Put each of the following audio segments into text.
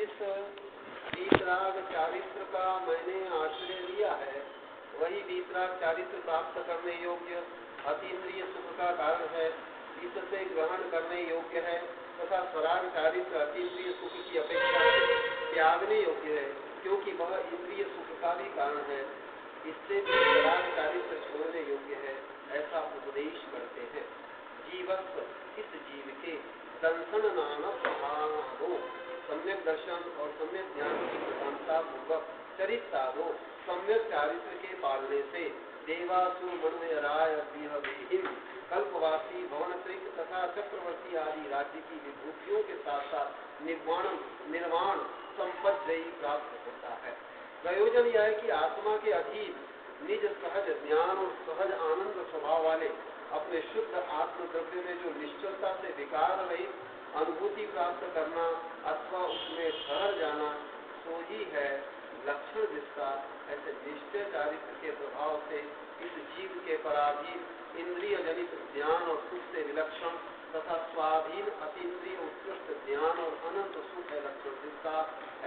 जिस वीतराग चारित्र का मैंने आश्रय लिया है वही वीतराग चारित्र प्राप्त करने योग्य अतीन्द्रिय सुख का कारण है, इससे ग्रहण करने योग्य है तथा स्वराग चारित्र अतीन्द्रिय सुख की अपेक्षा से त्यागने योग्य है, क्योंकि वह इंद्रिय सुख का भी कारण है। इससे भी स्वराग चारित्र छोड़ने योग्य है, ऐसा उपदेश करते हैं। जीवस्व इस जीव के दर्शन नाना स्वभावों सम्यक दर्शन और सम्यक ज्ञान की प्रधानता पूर्वक चरित साधो सम्यक चारित्र के पालने से देवासु मनोयराय विहिम कल्पवासी भवनत्रिक तथा चक्रवर्ती आदि राज्य की विभूतियों के साथ साथ निर्वाण संपत्ति प्राप्त होता है। प्रयोजन यह है कि आत्मा के अधीन निज सहज ज्ञान और सहज आनंद स्वभाव वाले अपने शुद्ध आत्म द्रव्य में जो निश्चलता से विकार रहित अनुभूति प्राप्त करना अथवा उसमें ठहर जाना सो ही है लक्षण जिसका। ऐसे निश्चय चारित्र के प्रभाव से इस जीव के पराधीन इंद्रिय जनित ज्ञान और सुख से विलक्षण तथा स्वाधीन अतीन्द्रिय उत्कृष्ट ज्ञान और अनंत सुख है लक्षण जिसका,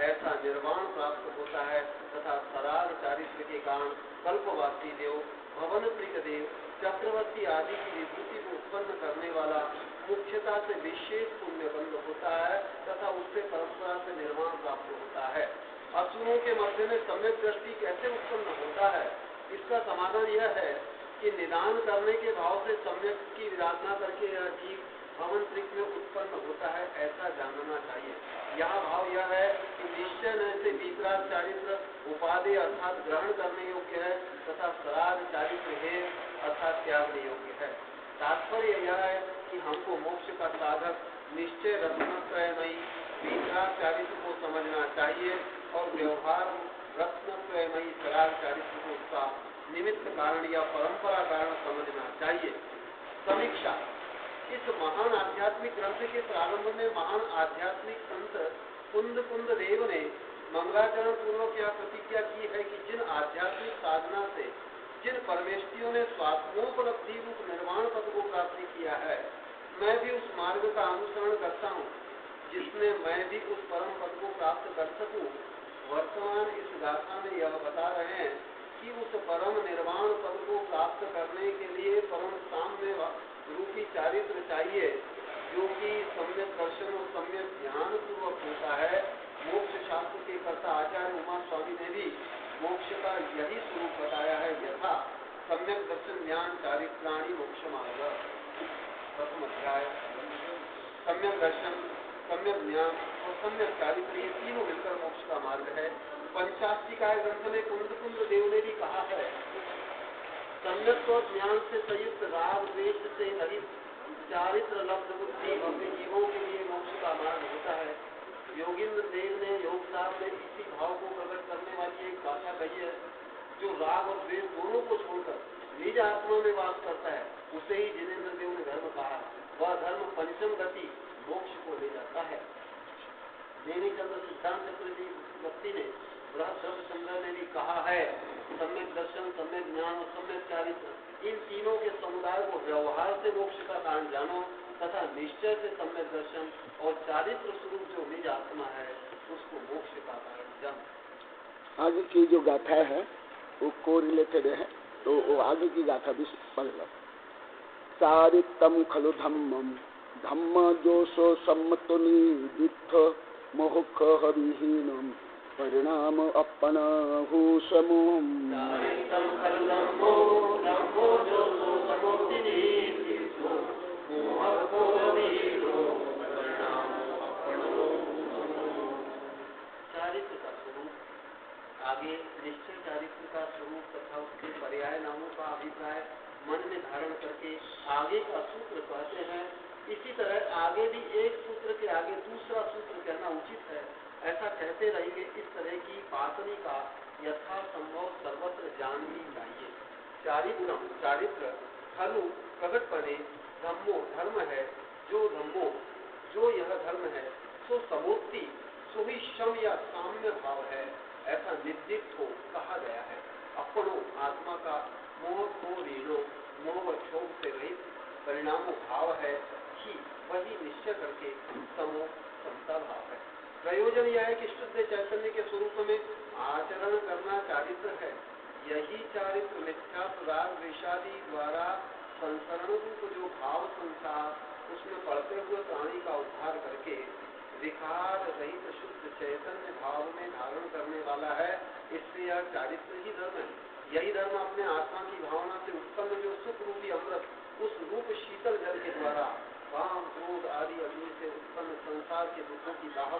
ऐसा निर्वाण प्राप्त होता है। तथा सराग चारित्र के कारण कल्पवासी देव भवन प्रिय देव चक्रवर्ती आदि की विभूति को उत्पन्न करने वाला मुख्यता से विशेष पुण्य बंध होता है तथा उससे परंपरा से निर्माण प्राप्त होता है। असुरों के मध्य में सम्यक दृष्टि कैसे उत्पन्न होता है, इसका समाधान यह है कि निदान करने के भाव से सम्यक की विराधना करके यह जीव भवन त्रिक में उत्पन्न होता है, ऐसा जानना चाहिए। यहाँ भाव यह है कि निश्चय से वीतराग चारित्र उपाधि अर्थात ग्रहण करने योग्य है तथा सराग चारित्र है अर्थात त्यागने योग्य है। तात्पर्य यह है कि हमको मोक्ष का साधक निश्चय रत्नत्रयमयी वीतराग चारित्र को समझना चाहिए और व्यवहार रत्नत्रयमयी सराग चारित्र को उसका निमित्त कारण या परंपरा कारण समझना चाहिए। समीक्षा। इस महान आध्यात्मिक ग्रंथ के प्रारंभ में महान आध्यात्मिक संत कुंद देव ने मंगलाचरण पूर्वक यह प्रतिज्ञा की है कि जिन आध्यात्मिक साधना से जिन परमेष्ठियों ने स्वात्मोपलब्धि रूप निर्वाण पद को प्राप्त किया है, मैं भी उस मार्ग का अनुसरण करता हूँ जिसमें मैं भी उस परम पद को प्राप्त कर सकूं। वर्तमान इस गाथा में यह बता रहे हैं कि उस परम निर्वाण पद को प्राप्त करने के लिए परम साम्य रूपी चारित्र चाहिए, जो कि सम्यक दर्शन और सम्यक ध्यान पूर्वक होता है। मोक्ष शास्त्र के कर्ता आचार्य उमा स्वामी ने भी मोक्ष का यही स्वरूप बताया है, यथा सम्यक दर्शन ज्ञान चारित्राणि मोक्ष मार्ग। प्रथम अध्याय सम्यक दर्शन सम्यक ज्ञान और सम्यक चारित्र ये तीनों मिलकर मोक्ष का मार्ग है। पंचाष्टिकाय ग्रंथ में कुंद देव ने भी कहा है, सम्यक और ज्ञान से संयुक्त राग द्वेष से रहित चारित्र लब्ध बुद्धि भव्य जीवों के लिए मोक्ष का मार्ग होता है। योगींद्र देव ने योग साहब में इसी भाव को प्रकट करने वाली एक भाषा कही है, जो राग और द्वेष दोनों को छोड़कर निज आत्मा में वास करता है, उसे ही जिनेन्द्र देव ने धर्म कहा है। वह धर्म पंचम गति मोक्ष को ले जाता है। नेमिचंद्र सिद्धांत चक्रवर्ती ने बृहद संग्रह में भी कहा है, सम्यक दर्शन सम्यक ज्ञान और सम्यक चारित्र इन तीनों के समुदाय को व्यवहार से मोक्ष का कारण जानो तथा निश्चय से सम्यक दर्शन और चारित्र स्वरूप जो निज आत्मा है उसको मोक्ष का कारण जानो। आगे की जो गाथा है वो को रिलेटेड है, तो वो आगे की गाथा भी पढ़ लो। चारित्रम खलु धम्मम धम्म जोशो सम्मतो निदित्थ मोह हरिहीनम परिणाम अपना भूषमोम। चारित्र का स्वरूप आगे निश्चय चारित्र का स्वरूप तथा उसके पर्याय नामों का अभिप्राय मन में धारण करके आगे का सूत्र कहते हैं। इसी तरह आगे भी एक सूत्र के आगे दूसरा सूत्र कहना उचित है, ऐसा कहते रहेंगे। इस तरह की पातनी का यथासंभव सर्वत्र जाननी चाहिए। चारित्र खलु प्रकटपणे धम्मो धर्म है, जो यह धर्म है सो समोक्ति सो ही शम या साम्य भाव है, ऐसा निर्दिष्ट हो कहा गया है। अपनो आत्मा का मोह को रीणो मोह व क्षोभ से रहित परिणामों भाव है कि वही निश्चय करके समो समता भाव है। प्रयोजन यह है कि शुद्ध चैतन्य के स्वरूप में आचरण करना चारित्र है। यही चारित्र मिथ्या राग द्वेषादि द्वारा संसरण रूप जो भाव संसार उसमें पड़ते हुए प्राणी का उद्धार करके विकार रहित शुद्ध चैतन्य भाव में धारण करने वाला है। इससे यह चारित्र ही धर्म है। यही धर्म अपने आत्मा की भावना से उत्पन्न जो सुख रूपी अमृत उस रूप शीतल जल के द्वारा काम क्रोध आदि अग्नि से उत्पन्न संसार के दुखों की दाह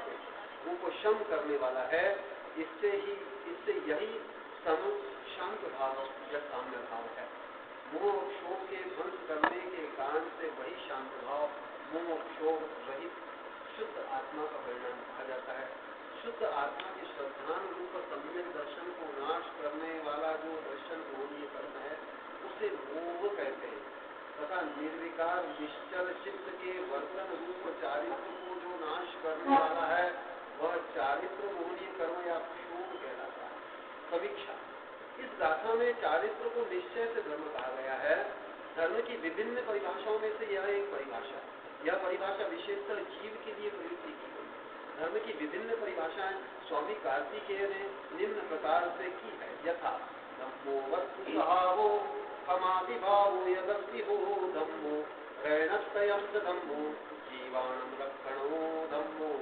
को शम करने वाला है। इससे यही शांत भाव या साम्य भाव है। मोह क्षोभ के ध्वंस करने के कारण से वही शांत भाव मोह क्षोभ रहित शुद्ध आत्मा का परिणाम कहा जाता है। शुद्ध आत्मा के श्रद्धान रूप सम्यक दर्शन को नाश करने वाला जो दर्शन मोहनीय कर्म है उसे मोह कहते हैं तथा निर्विकार निश्चल चित्त के वर्तन रूप चारित्र को जो नाश करने वाला है वह चारित्र मोहनीय कर्म या क्षोभ कहलाता है। समीक्षा। इस गाथा में चारित्र को निश्चय से धर्म कहा गया है। धर्म की विभिन्न परिभाषाओं में से यह एक परिभाषा है। यह परिभाषा विशेषकर जीव के लिए प्रयुक्त की गई। धर्म की विभिन्न परिभाषाएं स्वामी कार्तिकेय ने निम्न प्रकार से की है। यथा धम्मो वस्तु स्वभावो समाधिभावो यदस्ति हो धम्मो रणस्तयं च धम्मो जीवाणं रक्षणो धम्मो।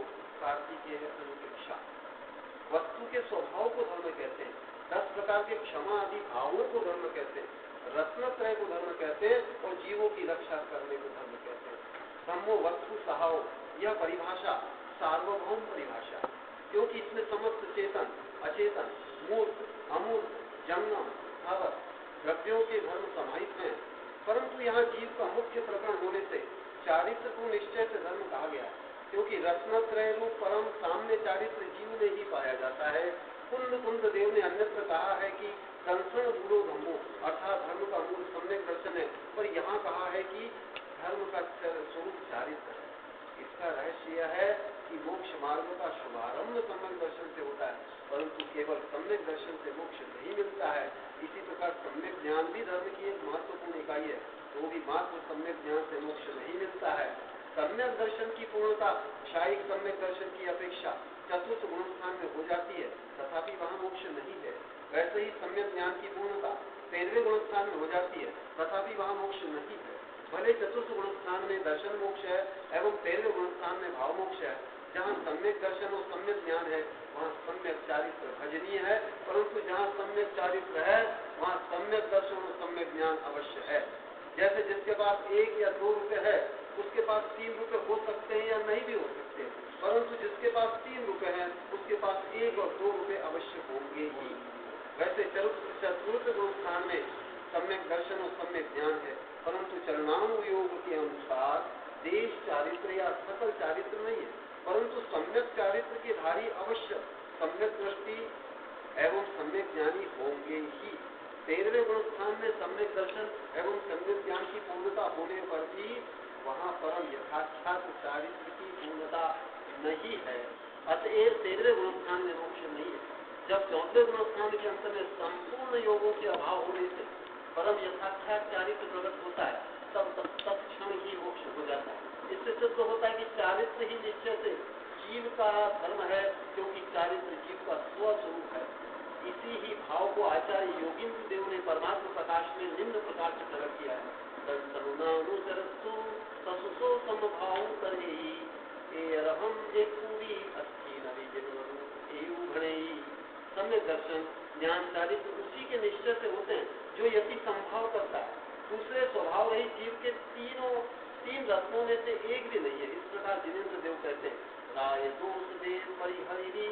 कार्तिकेय अनुप्रेक्षा। वस्तु के स्वभाव को धर्म कहते हैं। 10 प्रकार के क्षमा आदि भावों को धर्म कहते हैं। रत्नत्रय को धर्म कहते हैं और जीवों की रक्षा करने को धर्म कहते हैं। धम्मो वस्तु सहाओ यह परिभाषा सार्वभौम परिभाषा है क्योंकि इसमें समस्त चेतन अचेतन मूर्त अमूर्त जंगम स्थावर द्रव्यों के धर्म समाहित हैं। परंतु यहाँ जीव का मुख्य प्रकरण होने से चारित्र को निश्चय से धर्म कहा गया है क्योंकि रत्नत्रय रूप परम साम्य चारित्र जीव में ही पाया जाता है। कुंद देव ने अन्यत्र कहा है कि दर्शन मूलो धम्मो अर्थात धर्म का मूल सम्यक दर्शन है, पर यहाँ कहा है कि धर्म का स्वरूप चारित्र है। इसका रहस्य यह है कि मोक्ष मार्ग का शुभारंभ सम्यक दर्शन से होता है, परंतु केवल सम्यक दर्शन से मोक्ष नहीं मिलता है। इसी प्रकार सम्यक ज्ञान भी धर्म की एक महत्वपूर्ण इकाई है, तो भी मात्र सम्यक ज्ञान से मोक्ष नहीं मिलता है। सम्यक दर्शन की पूर्णता क्षायिक सम्यक दर्शन की अपेक्षा चतुर्थ गुणस्थान में हो जाती है, तथापि वहाँ मोक्ष नहीं है। वैसे ही सम्यक ज्ञान की पूर्णता 13वें गुणस्थान में हो जाती है, तथापि वहाँ मोक्ष नहीं है। भले चतुर्थ गुणस्थान में दर्शन मोक्ष है एवं 13वें गुणस्थान में भाव मोक्ष है। जहाँ सम्यक दर्शन और सम्यक ज्ञान है वहाँ सम्यक चारित्र भजनीय है, परंतु जहाँ सम्यक चारित्र है वहाँ सम्यक दर्शन और सम्यक ज्ञान अवश्य है। जैसे जिसके पास 1 या 2 रुपए है उसके पास 3 रुपए हो सकते हैं या नहीं भी हो सकते, परंतु जिसके पास 3 रुपए हैं उसके पास 1 और 2 रुपए अवश्य होंगे ही। वैसे चतुर्थ गुणस्थान में सम्यक दर्शन और सम्यक ज्ञान है, परंतु चरणानुयोग के अनुसार देश चारित्र या सकल चारित्र नहीं है, परंतु सम्यक चारित्र के धारी अवश्य सम्यक दृष्टि एवं सम्यक ज्ञानी होंगे ही। 13वें गुणस्थान में सम्यक दर्शन एवं सम्यक ज्ञान की पूर्णता होने पर भी वहाँ परम यथाख्यात चारित्र की पूर्णता नहीं है। अतएव 13वें गुणस्थान में मोक्ष नहीं है। जब 14वें गुणस्थान के अंत में संपूर्ण योगों के अभाव होने से परम यथाख्यात चारित्र प्रकट होता है, तब तत्क्षण ही मोक्ष हो जाता है। इससे सिद्ध होता है कि चारित्र ही निश्चय से जीव का धर्म है, क्योंकि चारित्र जीव का स्वस्वरूप है। इसी ही भाव को आचार्य योगींद्र देव ने परमात्मा प्रकाश में निम्न प्रकार से प्रकट किया है। दर्शनुनानुचरस्तु तसुसो समभाव करेहि एरहम एक पूरी अस्थि नवी जगवरु। सम्यक दर्शन ज्ञान चारित्र उसी के निश्चय से होते हैं जो यति संभाव करता है। दूसरे स्वभाव रही जीव के 3 रत्नों में से एक भी नहीं है। इस प्रकार जिनेन्द्र देव कहते हैं, राय दोष देव परिहरि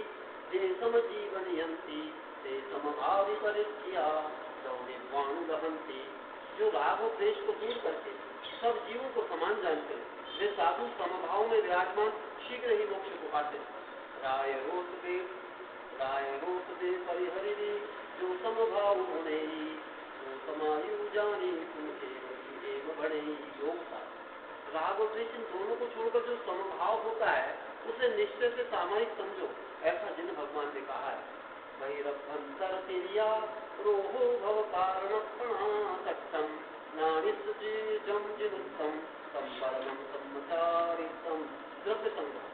जे सम जीवन यंती ते समभावी परित्या निर्वाण दहंती। जो राग और द्वेष को दूर करके सब जीवों को समान जानते हैं, वे साधु समभाव में विराजमान शीघ्र ही मोक्ष को पाते हैं। राय रोष दे परिहरि जो समभाव होने जो समायु जाने बढ़े योग का। राग और द्वेष इन दोनों को छोड़कर जो समभाव होता है उसे निश्चय से सामायिक समझो, ऐसा जिन भगवान ने कहा है। वैरभ्यंतर तिरिया रोहो भव कारण सक्षम नानिसम जिनुत्तम संवरणम सम्मचारितम। द्रव्य संग्रह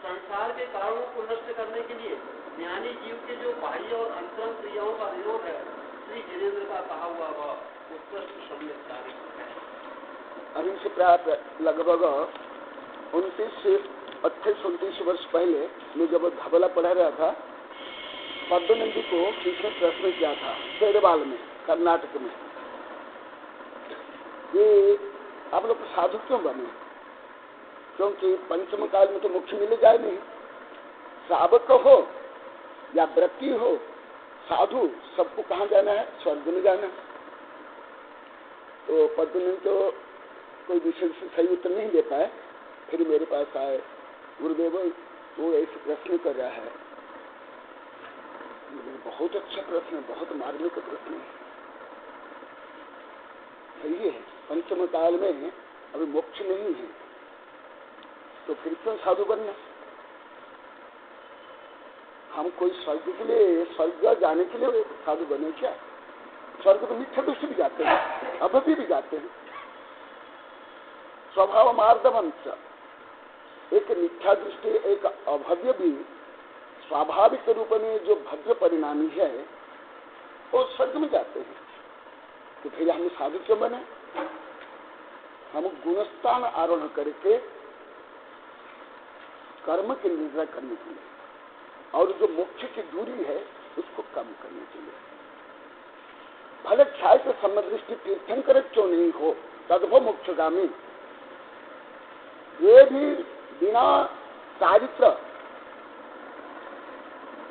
संसार के कारणों को नष्ट करने के लिए ज्ञानी जीव के जो बाह्य और अंतरंग क्रियाओं का विरोध है, श्री जिनेन्द्र का कहा हुआ वह उत्कृष्ट सम्यक चारित्र है। अभी से प्राय लगभग 28-29 वर्ष पहले मैं जब धबला पढ़ा रहा था, पद्मनंदी को किसी ने प्रश्न किया था पेड़वाल में, कर्नाटक में, ये आप लोग साधु क्यों बने? क्योंकि पंचम काल में तो मोक्ष मिले जाए नहीं, श्रावक हो या व्रती हो, साधु सबको कहाँ जाना है? स्वर्ग में जाना है। तो पद्मनंदी तो कोई विशेष सही उत्तर नहीं दे पाए, फिर मेरे पास आए, गुरुदेव वो ऐसे प्रश्न कर रहा है। बहुत अच्छा प्रश्न है, बहुत मार्मिक प्रश्न है। सही है, पंचम काल में अभी मोक्ष नहीं है, तो फिर क्यों साधु बनना? हम कोई स्वर्ग के लिए, स्वर्ग जाने के लिए साधु बने क्या? स्वर्ग तो मिथ्या दृष्टि भी जाते हैं, अभव्य भी जाते हैं। स्वभाव मार्दवंश, एक मिथ्या दृष्टि, एक अभव्य भी स्वाभाविक रूप में जो भव्य परिणामी है वो स्वर्ग में जाते हैं। तो फिर हम साधु क्यों बने? हम गुणस्थान आरोहण करके कर्म के निर्णय करने के लिए और जो मोक्ष की दूरी है उसको कम करने के लिए। भले ख्याल से समदृष्टि तीर्थंकर क्यों नहीं हो, तदभो मोक्षगामी। ये भी बिना चारित्र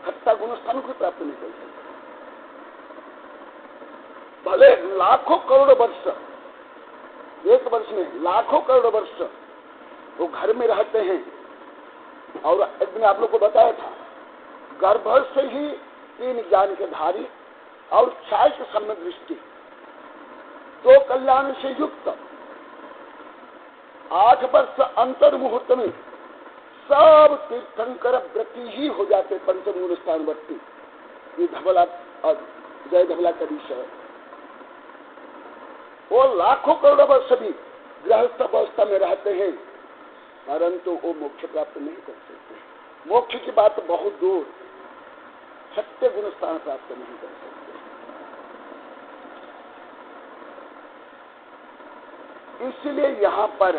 हत्या गुणस्थान को प्राप्त नहीं कर सकते। भले लाखों करोड़ वर्ष, एक वर्ष में लाखों करोड़ वर्ष वो घर में रहते हैं, और एक दिन आप लोग को बताया था, गर्भ से ही 3 ज्ञान के धारी और 6 सम्यक दृष्टि, 2 कल्याण से युक्त 8 वर्ष अंतर मुहूर्त में सब तीर्थंकर व्रती ही हो जाते। पंचम गुण स्थान वर्ती, ये धबला और जय धबला का विषय। वो लाखों करोड़ वर्ष भी गृहस्थ अवस्था में रहते हैं, परंतु वो मोक्ष प्राप्त नहीं कर सकते। मोक्ष की बात बहुत दूर, सत्य गुण स्थान प्राप्त नहीं कर सकते। इसलिए यहाँ पर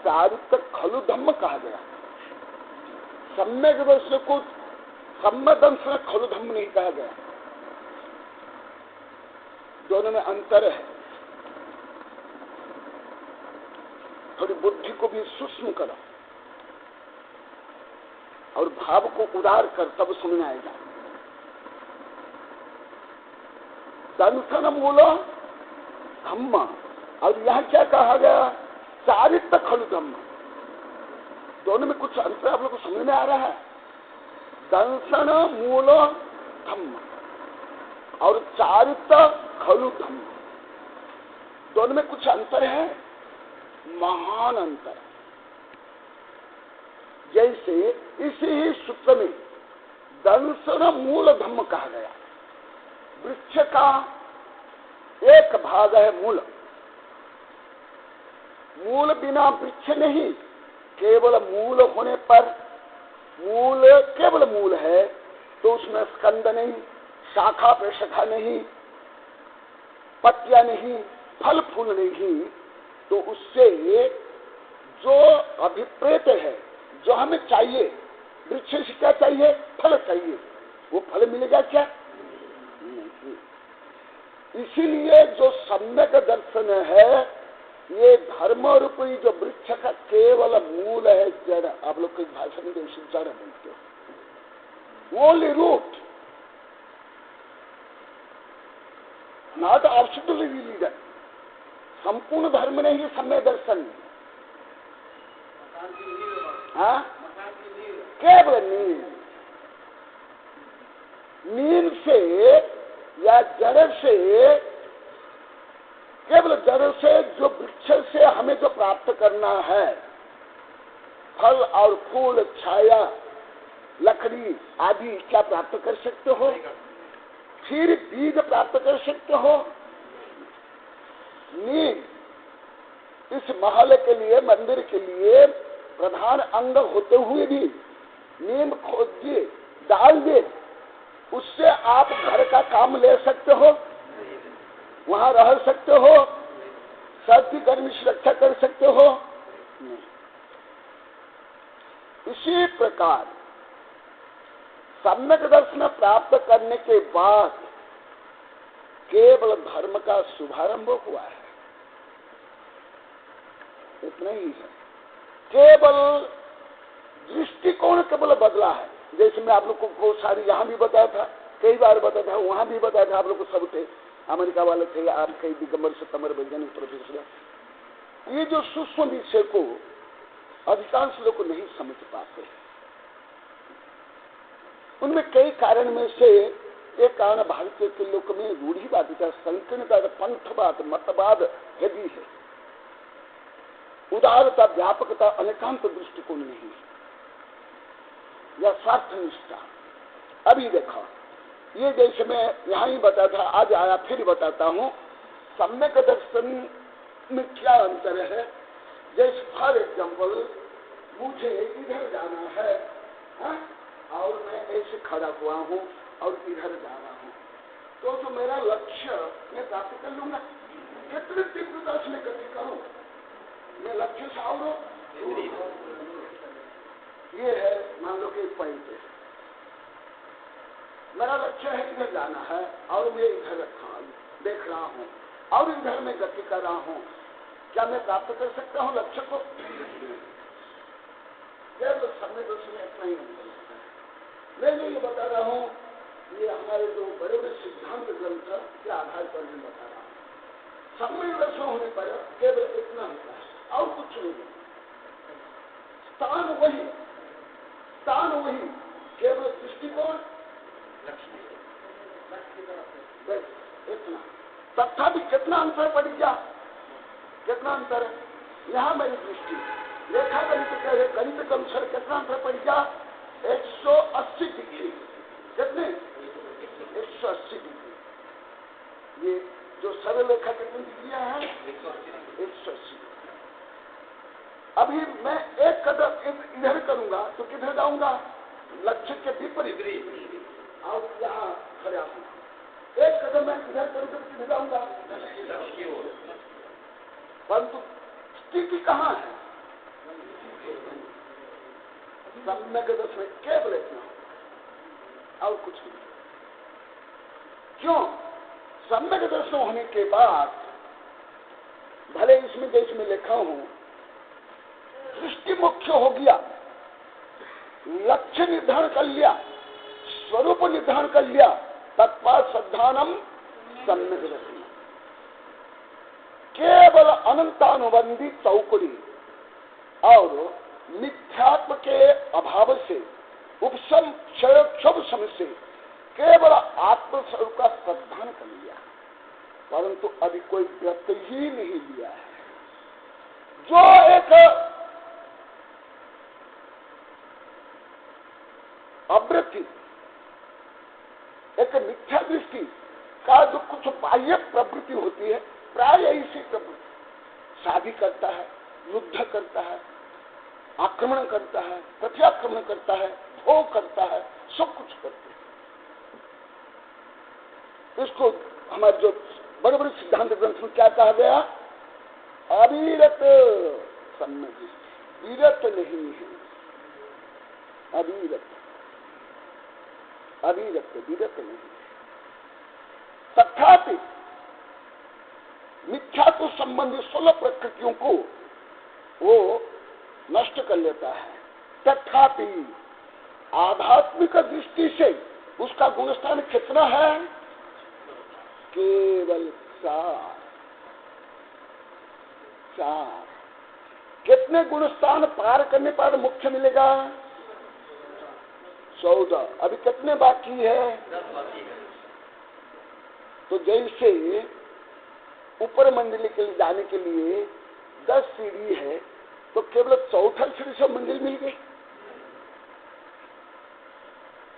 चारित्र खलु धम्म कहा गया। सम्यक दर्शन को सम्यक दर्शन खलु धम्म नहीं कहा गया। दोनों में अंतर है। थोड़ी बुद्धि को भी सूक्ष्म करो और भाव को उदार कर, तब समझ आएगा। दंसन मूल धम्म, और यहाँ क्या कहा गया? चारित्र खलु धम्म। दोनों में कुछ अंतर आप लोग को समझ में आ रहा है? दंसन मूल धम्म और चारित्र खलु धम्म, दोनों में कुछ अंतर है, महान अंतर। जैसे इसी ही सूत्र में दंसन मूल धम्म कहा गया। वृक्ष का एक भाग है मूल, मूल बिना वृक्ष नहीं। केवल मूल होने पर, मूल केवल मूल है तो उसमें स्कंद नहीं, शाखा प्रशाखा नहीं, पत्तियां नहीं, फल फूल नहीं, तो उससे जो अभिप्रेत है, जो हमें चाहिए, वृक्ष से क्या चाहिए? फल चाहिए। वो फल मिलेगा क्या? नहीं। इसीलिए जो सम्यक दर्शन है, ये धर्म रूपी जो वृक्ष का केवल मूल है, जड़। आप लोग की भाषा में जड़ बोलते हो, only root, not absolutely leader. संपूर्ण धर्म नहीं है सम्य दर्शन। हाँ, केवल नींद, नींद से या जड़ से, केवल जड़ से, जो वृक्ष से हमें जो प्राप्त करना है, फल और फूल, छाया, लकड़ी आदि, क्या प्राप्त कर सकते हो? फिर बीज प्राप्त कर सकते हो? नींद इस महल के लिए, मंदिर के लिए प्रधान अंग होते हुए भी नींद खोद दिए, डाल दिए, उससे आप घर का काम ले सकते हो, वहां रह सकते हो, सर्दी गर्मी से रक्षा कर सकते हो? नहीं। इसी प्रकार सम्यक दर्शन प्राप्त करने के बाद केवल धर्म का शुभारंभ हुआ है, इतना ही है। केवल दृष्टिकोण केवल बदला है। जैसे मैं आप लोग को सारी यहाँ भी बताया था, कई बार बताया था, वहां भी बताया था, आप लोग को सब थे, अमेरिका वाले थे, आप कई दिगंबर सितंबर वैज्ञानिक प्रोफेसर। ये जो सूक्ष्म विषय को अधिकांश लोग को नहीं समझ पाते, उनमें कई कारण में से एक कारण भारतीय के लोग में रूढ़िवादिता, संकीर्णता, पंथवाद, मतवाद यदि है, उदारता, व्यापकता, अनेकांत दृष्टिकोण नहीं है, या स्वार्थ निष्ठा। अभी देखो, ये जैसे मैं यहाँ ही बताया था, आज आया फिर बताता हूँ, सम्यक दर्शन में क्या अंतर है। जैसे फॉर एग्जाम्पल मुझे इधर जाना है, हा? और मैं ऐसे खड़ा हुआ हूँ और इधर जा रहा हूँ, तो जो मेरा लक्ष्य मैं प्राप्त कर लूंगा। कितने तीव्रता से मैं गति करूँ, मैं लक्ष्य से और ये है, मान लो कि पॉइंट है, मेरा लक्ष्य है इधर जाना है और मैं इधर देख रहा हूँ और इधर मैं गति कर रहा हूँ, क्या मैं प्राप्त कर सकता हूँ लक्ष्य को? केवल समय दर्शन में इतना ही अंतर लगता है। मैं ये बता रहा हूँ, ये हमारे जो बड़े बड़े सिद्धांत ग्रंथ के आधार पर मैं बता रहा हूँ। समय दर्शन होने पर केवल इतना होता है और कुछ नहीं, स्थान वही, स्थान वही, केवल दृष्टिकोण बस इतना। तथापि कितना अंतर पड़ गया, कितना अंतर है। यहाँ मेरी दृष्टि रेखा गणित कह रहे, गणित के अनुसार कितना अंतर पड़ गया, 180 डिग्री। कितने? 180 डिग्री। ये जो सरल रेखा कितनी डिग्रियां हैं? 180। अभी मैं एक कदम इधर करूंगा तो किधर जाऊंगा? लक्ष्य के विपरीत। और यहाँ खड़ा हूँ, एक कदम मैं इधर करूंगा तो किधर जाऊंगा? परंतु स्थिति कहाँ है? सम्यक दर्शन में केवल इतना और कुछ नहीं। क्यों? सम्यक दर्शन होने के बाद भले इसमें जैसे मैं लिखा हूं, दृष्टि मुख्य हो गया, लक्ष्य निर्धारण कर लिया, स्वरूप निर्धारण कर लिया, तत्पाद श्रद्धानम सम्यक दर्शन। केवल अनंतानुबंधी चौकड़ी और मिथ्यात्व के अभाव से उपशम क्षोभ समय से केवल आत्मस्वरूप का श्रद्धान कर लिया, परंतु अभी कोई व्रत ही नहीं लिया है। जो एक अवृत्ति, एक मिथ्या दृष्टि का जो कुछ बाह्य प्रवृत्ति होती है, प्राय ऐसी प्रवृत्ति, शादी करता है, युद्ध करता है, आक्रमण करता है, प्रत्याक्रमण करता है, भोग करता है, सब कुछ करते हैं। इसको हमारे जो बड़े बड़े सिद्धांत ग्रंथ में क्या कहा गया? अविरत सम्यक, विरत नहीं है, अविरत, अविरत, विरत नहीं। तथापि मिथ्या को संबंधी 16 प्रकृतियों को वो नष्ट कर लेता है। तथापि आध्यात्मिक दृष्टि से उसका गुणस्थान कितना है? केवल 4। कितने गुणस्थान पार करने पर मुख्य मिलेगा? 14। अभी कितने बाकी है? 10 बाकी है। तो जैसे ऊपर मंजिल के लिए जाने के लिए 10 सीढ़ी है, तो केवल 4 सीढ़ी से मंजिल मिल गई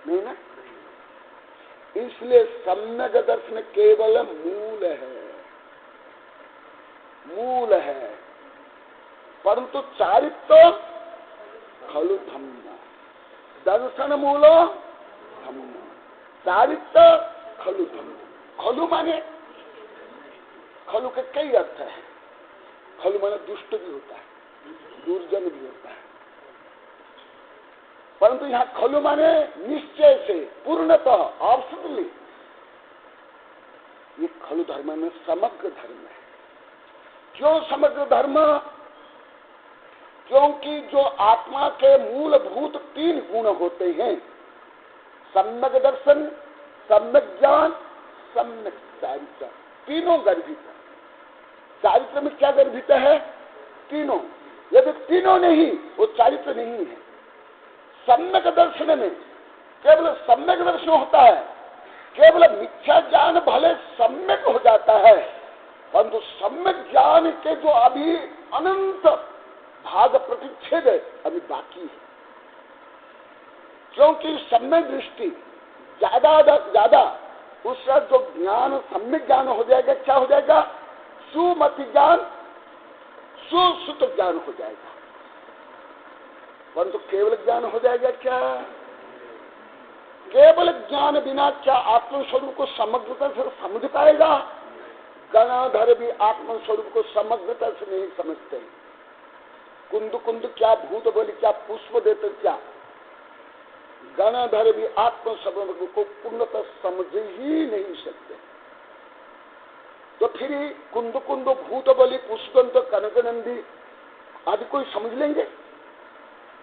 नहीं ना। इसलिए सम्यक दर्शन केवल मूल है, मूल है, परंतु चारित्व खलु धम्म, दर्शन मूलो धम्म, चारित्र खलु धम्म। खलु माने, खलु के कई अर्थ है। खलु माने दुष्ट भी होता है, दुर्जन भी होता है, परंतु यहाँ खलु माने निश्चय से, पूर्णतः, ऑब्सोल्यूटली। ये खलु धर्म में समग्र धर्म है। क्यों समग्र धर्म? क्योंकि जो आत्मा के मूलभूत 3 गुण होते हैं, सम्यक दर्शन, सम्यक ज्ञान, सम्यक चारित्र, तीनों गर्भित है। चारित्र में क्या गर्भित है? तीनों। यदि तीनों नहीं, वो चारित्र नहीं है। सम्यक दर्शन में केवल सम्यक दर्शन होता है, केवल मिथ्या ज्ञान भले सम्यक हो जाता है, परंतु सम्यक ज्ञान के जो अभी अनंत भाग प्रतिच्छेद अभी बाकी है। क्योंकि सम्यक दृष्टि ज्यादा उसका जो ज्ञान सम्यक ज्ञान हो जाएगा, क्या हो जाएगा? सुमति ज्ञान, सुश्रुत ज्ञान हो जाएगा। परंतु केवल ज्ञान हो जाएगा क्या? केवल ज्ञान बिना क्या आत्मस्वरूप को समग्रता से समझ पाएगा? गणाधर भी आत्मस्वरूप को समग्रता से नहीं समझते। कुंद कुंद क्या, भूत बोली क्या, पुष्प देते क्या, गणाधर भी आत्मस्वरूप को पूर्णतः समझ ही नहीं सकते। तो फिर कुंद कुंद, भूत बोली, पुष्पदंत, कनकनंदी आदि कोई समझ लेंगे?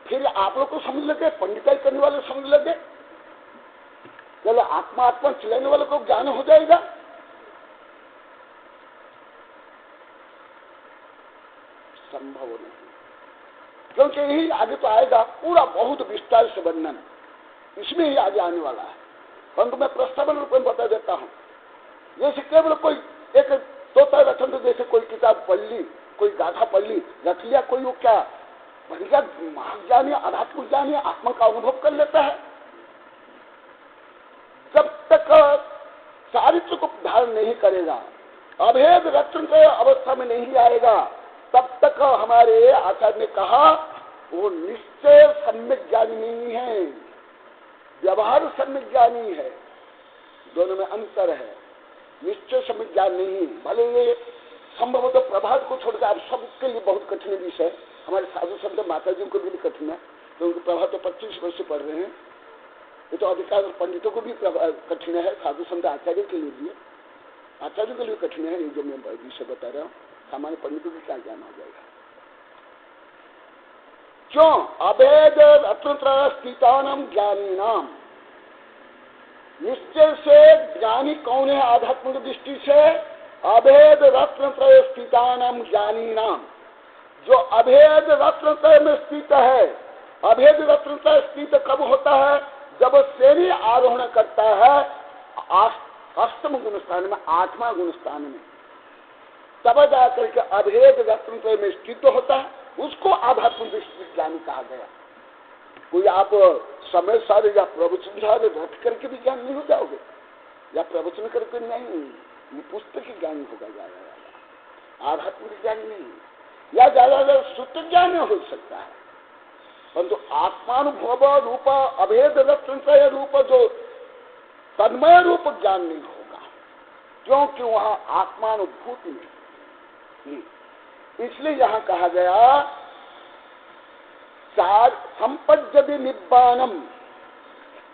फिर आप लोग को समझ लगे, पंडिताई करने वाले समझ लगे, चलो आत्मा आत्मा चिल्लाने वाले को ज्ञान हो जाएगा? संभव नहीं। क्योंकि यही आगे तो आएगा, पूरा बहुत विस्तार से वर्णन इसमें ही आगे आने वाला है। परंतु मैं प्रस्तावन रूप में बता देता हूं। जैसे केवल कोई एक तोता रचन, तो जैसे कोई किताब पढ़ ली, कोई गाथा पढ़ ली, रख लिया, कोई वो क्या बढ़िया महाज्ञानी, आध्यात्मिक ज्ञानी आत्मा का अनुभव कर लेता है। जब तक चारित्र को धारण नहीं करेगा, अभेद रचन के अवस्था में नहीं आएगा, तब तक हमारे आचार्य ने कहा वो निश्चय सम्यक ज्ञानी नहीं है, व्यवहार सम्यक ज्ञानी है। दोनों में अंतर है। निश्चय सम्यक ज्ञान नहीं। भले ये संभव तो प्रभात को छोड़कर आप सबके लिए बहुत कठिन विषय, हमारे साधु संत माता जी को भी कठिन है, तो उनके प्रभात तो 25 वर्ष से पढ़ रहे हैं। ये तो अधिकांश पंडितों को भी कठिन है, साधु संत आचार्य के लिए भी, आचार्य के लिए कठिन है। ये जो मैं विषय बता रहा हूँ, सामान्य पंडितों को क्या ज्ञान हो जाएगा? क्यों? अभेद रत्नत्रय स्थितानाम ज्ञानी नाम। निश्चय से ज्ञानी कौन है? आध्यात्मिक दृष्टि से अभेद रत्नत्रय स्थितानाम ज्ञानी नाम। जो अभेद रत्नत्रय में स्थित है। अभेद रत्नत्रय स्थित कब होता है? जब श्रेणी आरोहण करता है अष्टम गुण स्थान में, 8वां गुण स्थान में, तब जाकर के अभेद रत्नत्रय में स्थित होता है। उसको आध्यात्मिक दृष्टि ज्ञानी कहा गया। कोई आप समय सारे या प्रवचन सारे रट करके भी ज्ञान नहीं हो जाओगे, या प्रवचन करके नहीं, पुस्तक ही ज्ञानी होगा ज्यादा, आध्यात्मिक ज्ञान नहीं, या ज्यादा सूत्र ज्ञान हो सकता है, परंतु आत्मानुभव रूप अभेद रत्नत्रय रूप जो तन्मय रूप ज्ञान नहीं होगा, क्योंकि वहां आत्मानुभूति नहीं। इसलिए यहां कहा गया संपद्यति निब्बानम।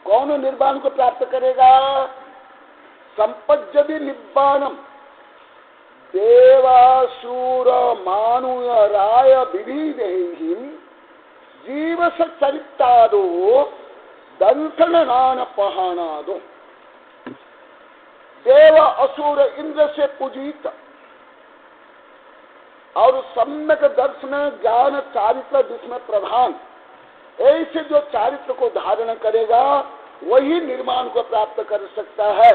कौन निर्वाण को प्राप्त करेगा? संपद्यति निब्बानम। देवासुर मानुय राय विविधैहिं जीव सचरितादो दंथन नान पहानादो। देव असुर इंद्र से पूजित और सम्यक दर्शन ज्ञान चारित्र जिसमें प्रधान, ऐसे जो चारित्र को धारण करेगा वही निर्माण को प्राप्त कर सकता है।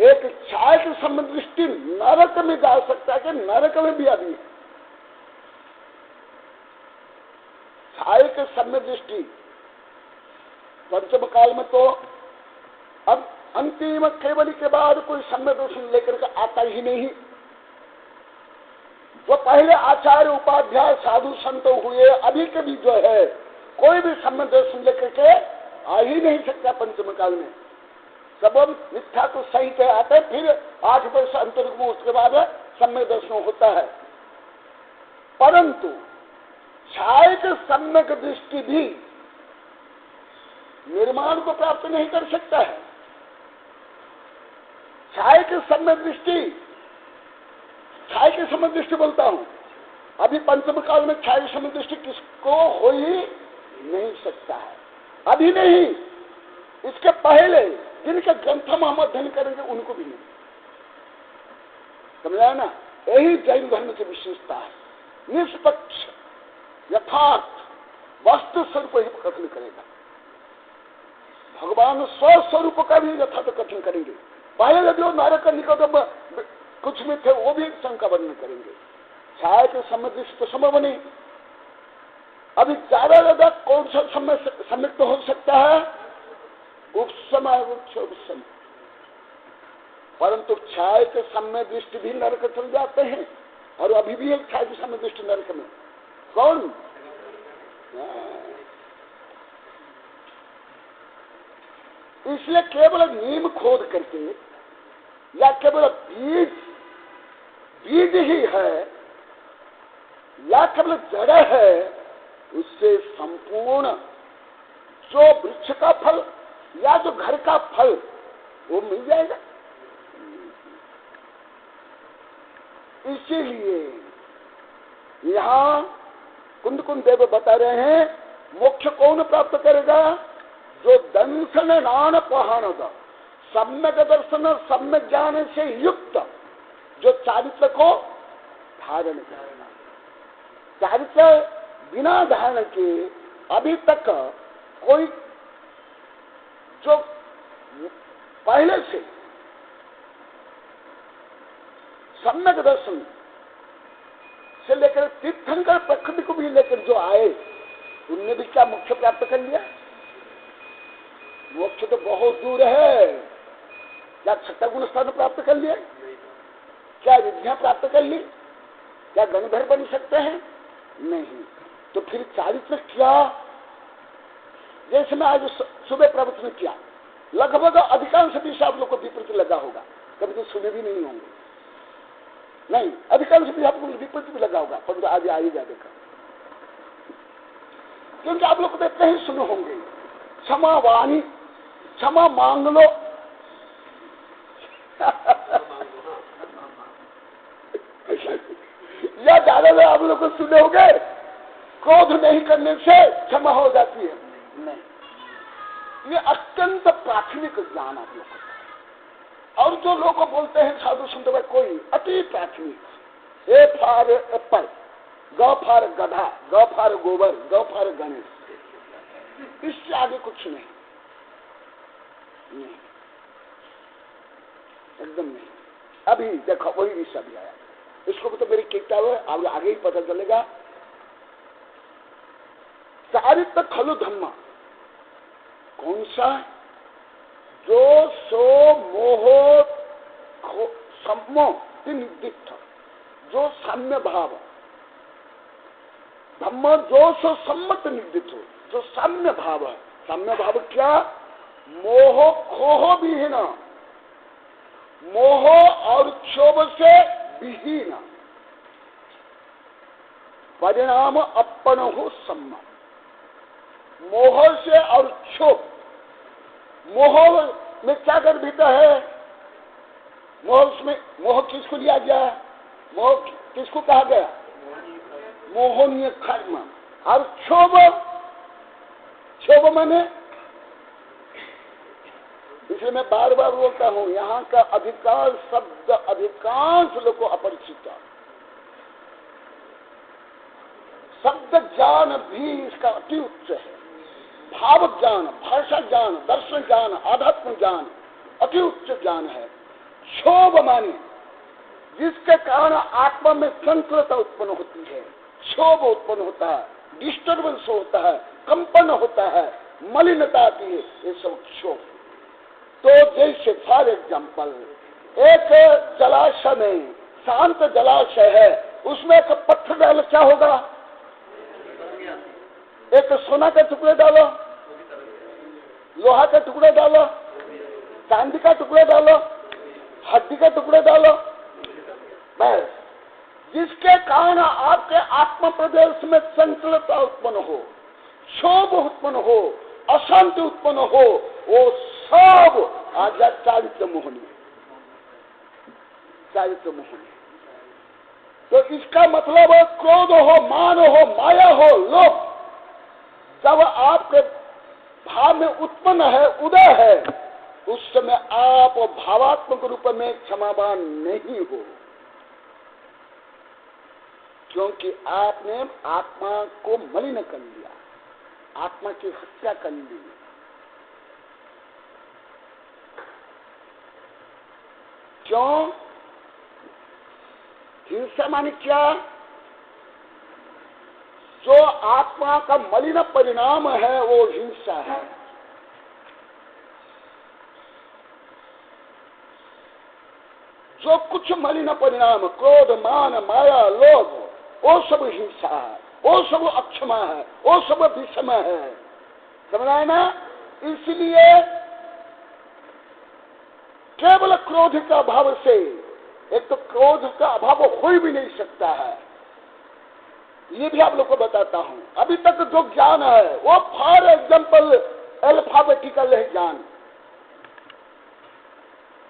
एक छाया संबंध दृष्टि नरक में जा सकता है कि नरक में भी अभी छाया के सम्यक दृष्टि पंचम काल में तो अब अंतिम केवली के बाद कोई सम्यक दर्शन लेकर के आता ही नहीं। जो पहले आचार्य उपाध्याय साधु संत हुए, अभी के भी जो है कोई भी सम्यक दर्शन लेकर के आ ही नहीं सकता पंचम काल में। सब मिथ्या तो सही से आते हैं, फिर 8 वर्ष अंतरिक में उसके बाद सम्यक दर्शन होता है। परंतु छायक सम्यक दृष्टि भी निर्माण को प्राप्त नहीं कर सकता है। छायक सम्यक दृष्टि, छायक सम्यक दृष्टि बोलता हूं, अभी पंचम काल में छायक सम्यक दृष्टि किसको हो ही नहीं सकता है, अभी नहीं, इसके पहले जिनके ग्रंथ में हम अध्ययन करेंगे उनको भी नहीं। समझा ना? यही जैन धर्म की विशेषता है। निष्पक्ष यथार्थ वस्तु स्वरूप ही कथन करेगा। भगवान स्वस्वरूप का भी यथार्थ कथन करेंगे। पहले जो नारक निकोदम कुछ भी थे वो भी शंका वर्णन करेंगे। छाया के सम्यक तो संभव नहीं। अभी ज्यादा कौन सा सम्यक तो हो सकता है? उपसमय उपसमय। परंतु छाया के सम्यक दृष्टि भी नरक चल जाते हैं, और अभी भी एक छाया के सम्यक दृष्टि नरक में। कौन? इसलिए केवल नीम खोद करके या केवल बीज ही है या केवल जड़ है, उससे संपूर्ण जो वृक्ष का फल या जो घर का फल वो मिल जाएगा। इसीलिए यहां कुंद देव बता रहे हैं, मोक्ष कौन प्राप्त करेगा? जो दंशन नान पहान सम्यक दर्शन सम्यक ज्ञान से युक्त, जो चारित्र को धारण करेगा। चारित्र बिना धारण के अभी तक कोई जो पहले से सम्यक दर्शन से लेकर तीर्थंकर प्रकृति को भी लेकर जो आए, उनने भी क्या मोक्ष प्राप्त कर लिया? मोक्ष तो बहुत दूर है। क्या छठा गुण स्थान प्राप्त कर लिया? क्या विद्या प्राप्त कर ली? क्या गणधर बन सकते हैं? नहीं। तो फिर चारित्र क्या? जैसे मैं आज सुबह प्रवचन किया, लगभग अधिकांश दिशा आप लोग को विपरीत लगा होगा, कभी तो सुने भी नहीं होंगे। नहीं, अधिकांश भी आपको विपरीत भी लगा होगा, परंतु आज आएगा देखा, क्योंकि आप लोग देखते ही सुने होंगे, क्षमा वाणी, क्षमा मांग लो। या ज्यादा आप लोग को सुने होंगे, क्रोध नहीं करने से क्षमा हो जाती है। नहीं, ये अत्यंत प्राथमिक ज्ञान आप लोग को। और जो लोग बोलते हैं साधु संत में कोई अति प्राथमिक, ए फार एप्पल, ग फार गधा, ग फार गोबर, ग फार गणेश, इससे आगे कुछ नहीं, नहीं, एकदम नहीं। अभी देखो वही विषय भी आया, इसको तो मेरी किताब है, अब आगे ही पता चलेगा। चारित्र खलु धम्मा कौन सा? जो सो मोह सम्मो निर्दिष्ट, जो साम्य भाव, धम्म जो सो सम्मत निर्दिष्ट, जो साम्य भाव है। साम्य भाव क्या? मोह खोह विहीन, मोह और क्षोभ से विहीन, परिणाम अपन हो सम्मत। मोह से और क्षोभ, मोह में क्या गर्भित है? मोह में, मोह किसको लिया गया? मोह किसको कहा गया? मोहनीय कर्म। और क्षोभ, क्षोभ माने, इसलिए मैं बार बार बोलता हूं, यहाँ का अधिकांश शब्द अधिकांश लोग को अपरिचित है। शब्द ज्ञान भी इसका अति उच्च है। भाव ज्ञान, भाषा ज्ञान, दर्शन ज्ञान, आध्यात्म ज्ञान अति उच्च ज्ञान है। क्षोभ माने जिसके कारण आत्मा में संकुलता उत्पन्न होती है, क्षोभ उत्पन्न होता है, डिस्टर्बेंस होता है, कंपन होता है, मलिनता आती है, ये सब क्षोभ। तो जैसे फॉर एग्जाम्पल एक जलाशय में, शांत जलाशय है, उसमें एक पत्थर डाल क्या होगा? एक सोना का टुकड़ा डालो, लोहा का टुकड़ा डालो, चांदी का टुकड़ा डालो, हड्डी का टुकड़ा डालो, बस जिसके कारण आपके आत्म प्रदेश में चंचलता उत्पन्न हो, क्षोभ उत्पन्न हो, अशांति उत्पन्न हो, वो सब आ जाए चारित्र मोहनी, चारित्र मोहनी। तो इसका मतलब है क्रोध हो, मान हो, माया हो, लोभ जब आपके भाव में उत्पन्न है, उदय है, उस समय आप भावात्मक रूप में क्षमावान नहीं हो, क्योंकि आपने आत्मा को मलिन कर लिया, आत्मा की हत्या कर ली। क्यों? हिंसा माने क्या? जो आत्मा का मलिन परिणाम है वो हिंसा है। जो कुछ मलिन परिणाम, क्रोध, मान, माया, लोभ, वो सब हिंसा है, वो सब अक्षमा है, वो सब विषम है। समझ आए ना? इसलिए केवल क्रोध का अभाव से, एक तो क्रोध का अभाव हो भी नहीं सकता है, ये भी आप लोग को बताता हूं। अभी तक जो ज्ञान है वो फॉर एग्जाम्पल अल्फाबेटिकल है ज्ञान,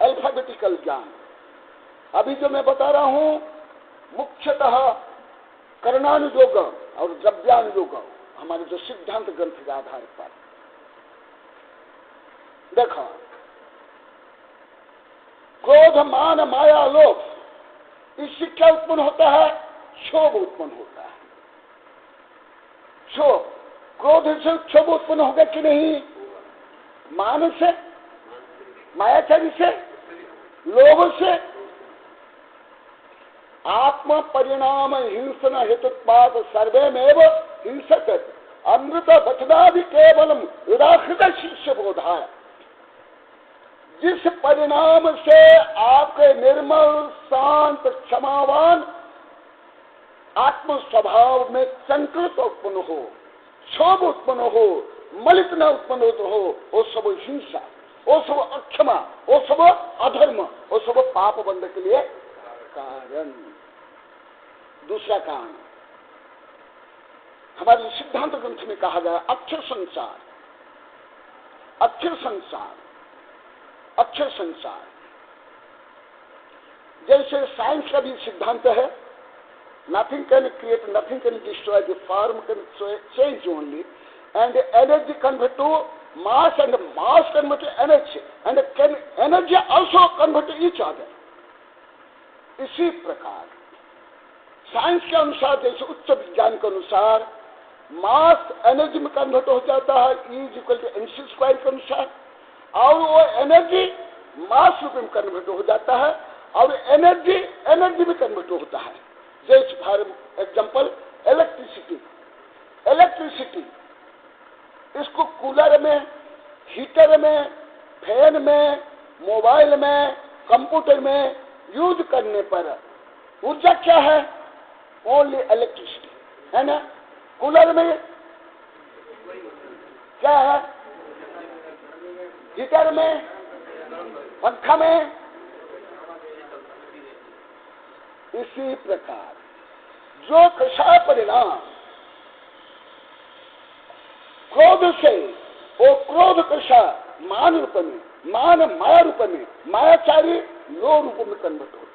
अल्फाबेटिकल ज्ञान। अभी जो मैं बता रहा हूं मुख्यतः कर्णानुयोग और द्रव्यानुयोग, हमारे जो सिद्धांत ग्रंथ के आधार पर। देखो, क्रोध, मान, माया, लोभ, इससे क्या उत्पन्न होता है? क्षोभ उत्पन्न होता है। क्षोभ, क्रोध से क्षोभ उत्पन्न होगा कि नहीं? मान से, मायाचारी से, लोभ से। आत्म परिणाम हिंसन हेतुत्वाद सर्वेमेव हिंसक अमृत वचनादि केवलम उदाहृत शिष्य बोधा। जिस परिणाम से आपके निर्मल, शांत, क्षमावान आत्म स्वभाव में संकल्प उत्पन्न हो, क्षोभ उत्पन्न हो, मलिन उत्पन्न हो, वो सब हिंसा, वो सब अक्षमा, वो सब अधर्म, वो सब पाप बंध के लिए कारण। दूसरा कारण हमारे सिद्धांत ग्रंथ में कहा गया अक्षर संसार, अक्षर संसार, अक्षर संसार। जैसे साइंस का भी सिद्धांत है, nothing can create, nothing can destroy, the form can change only, and energy convert to mass, and mass convert to energy, and can energy also convert to each other. इसी प्रकार साइंस के अनुसार, जैसे उच्च विज्ञान के अनुसार मास एनर्जी में कन्वर्ट हो जाता है, E=mc² के अनुसार, और वो एनर्जी मास रूप में कन्वर्ट हो जाता है, और एनर्जी एनर्जी में कन्वर्ट होता है। जैसे फॉर एग्जाम्पल इलेक्ट्रिसिटी, इलेक्ट्रिसिटी इसको कूलर में, हीटर में, फैन में, मोबाइल में, कंप्यूटर में यूज करने पर ऊर्जा क्या है? ओनली इलेक्ट्रिसिटी है ना। कूलर में क्या है? हीटर में, पंखा में। इसी प्रकार जो कषाय परिणाम क्रोध से, वो क्रोध कषाय मान रूप में, मान माया रूप में, मायाचारी लो रूप में कन्वर्ट होते।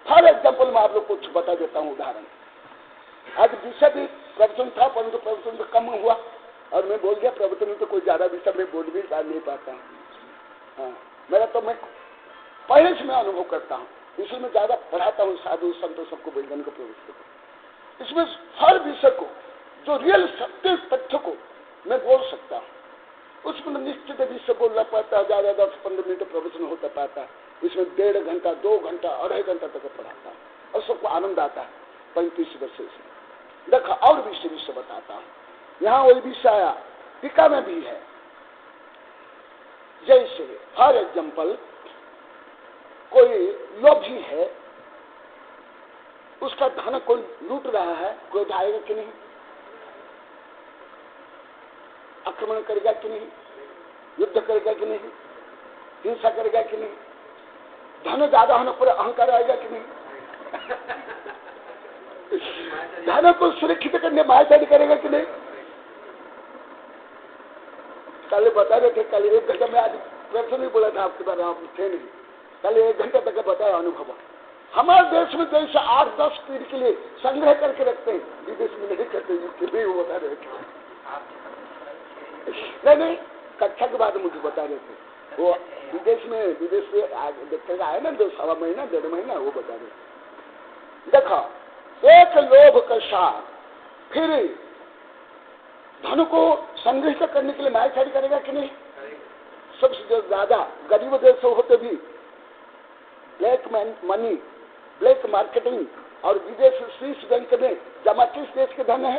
फॉर एग्जाम्पल मैं आप लोग को कुछ बता देता हूं उदाहरण। आज विषय भी प्रवचन था, परंतु प्रवचन तो कम हुआ और मैं बोल दिया प्रवचन में तो कोई ज्यादा विषय मैं बोल भी नहीं पाता हूँ। हाँ, मेरा तो मैं पहले से मैं अनुभव करता हूँ, इसलिए मैं ज्यादा पढ़ाता हूँ साधु संतों सबको वैज्ञानिक प्रवृत्ति को। इसमें हर विषय को, जो रियल सत्य तथ्य को मैं बोल सकता हूँ। उसमें निश्चित विषय बोलना पड़ता है, ज्यादा 10-15 मिनट प्रवचन होता पाता है। इसमें 1.5 घंटा, 2 घंटा, 2.5 घंटा तक पढ़ाता है और सबको आनंद आता है। 35 वर्ष से देखा। और विषय बताता हूँ। यहाँ वही विषय आया, टीका में भी है। जैसे फॉर एग्जाम्पल कोई लोभी है, उसका धन कोई लूट रहा है, क्रोध आएगा कि नहीं? आक्रमण करेगा कि नहीं? युद्ध करेगा कि नहीं? हिंसा करेगा कि नहीं? धन ज्यादा होने पर अहंकार आएगा कि नहीं? धन को सुरक्षित करने मायाचारी करेगा कि नहीं? कल बता रहे थे, कल 1 घंटा में, आज प्रश्न नहीं बोला था आपके बारे में, आप थे नहीं, कल 1 घंटा तक बताया अनुभव। हमारे देश में जैसे 8-10 पीढ़ी के लिए संग्रह करके रखते हैं, विदेश में नहीं करते, नहीं वो बता रहे थे। नहीं, कक्षा के बाद मुझे बता रहे थे, वो विदेश से देखकर आए ना, 2-सवा महीना 1.5 महीना, वो बता रहे थे। देखो, एक लोभ का साथ फिर धन को संग्रहित करने के लिए मायाचारी करेगा कि नहीं? सबसे ज्यादा गरीब देश होते भी ब्लैक मनी, ब्लैक मार्केटिंग और विदेश स्विस बैंक में जमा किस देश के धन है?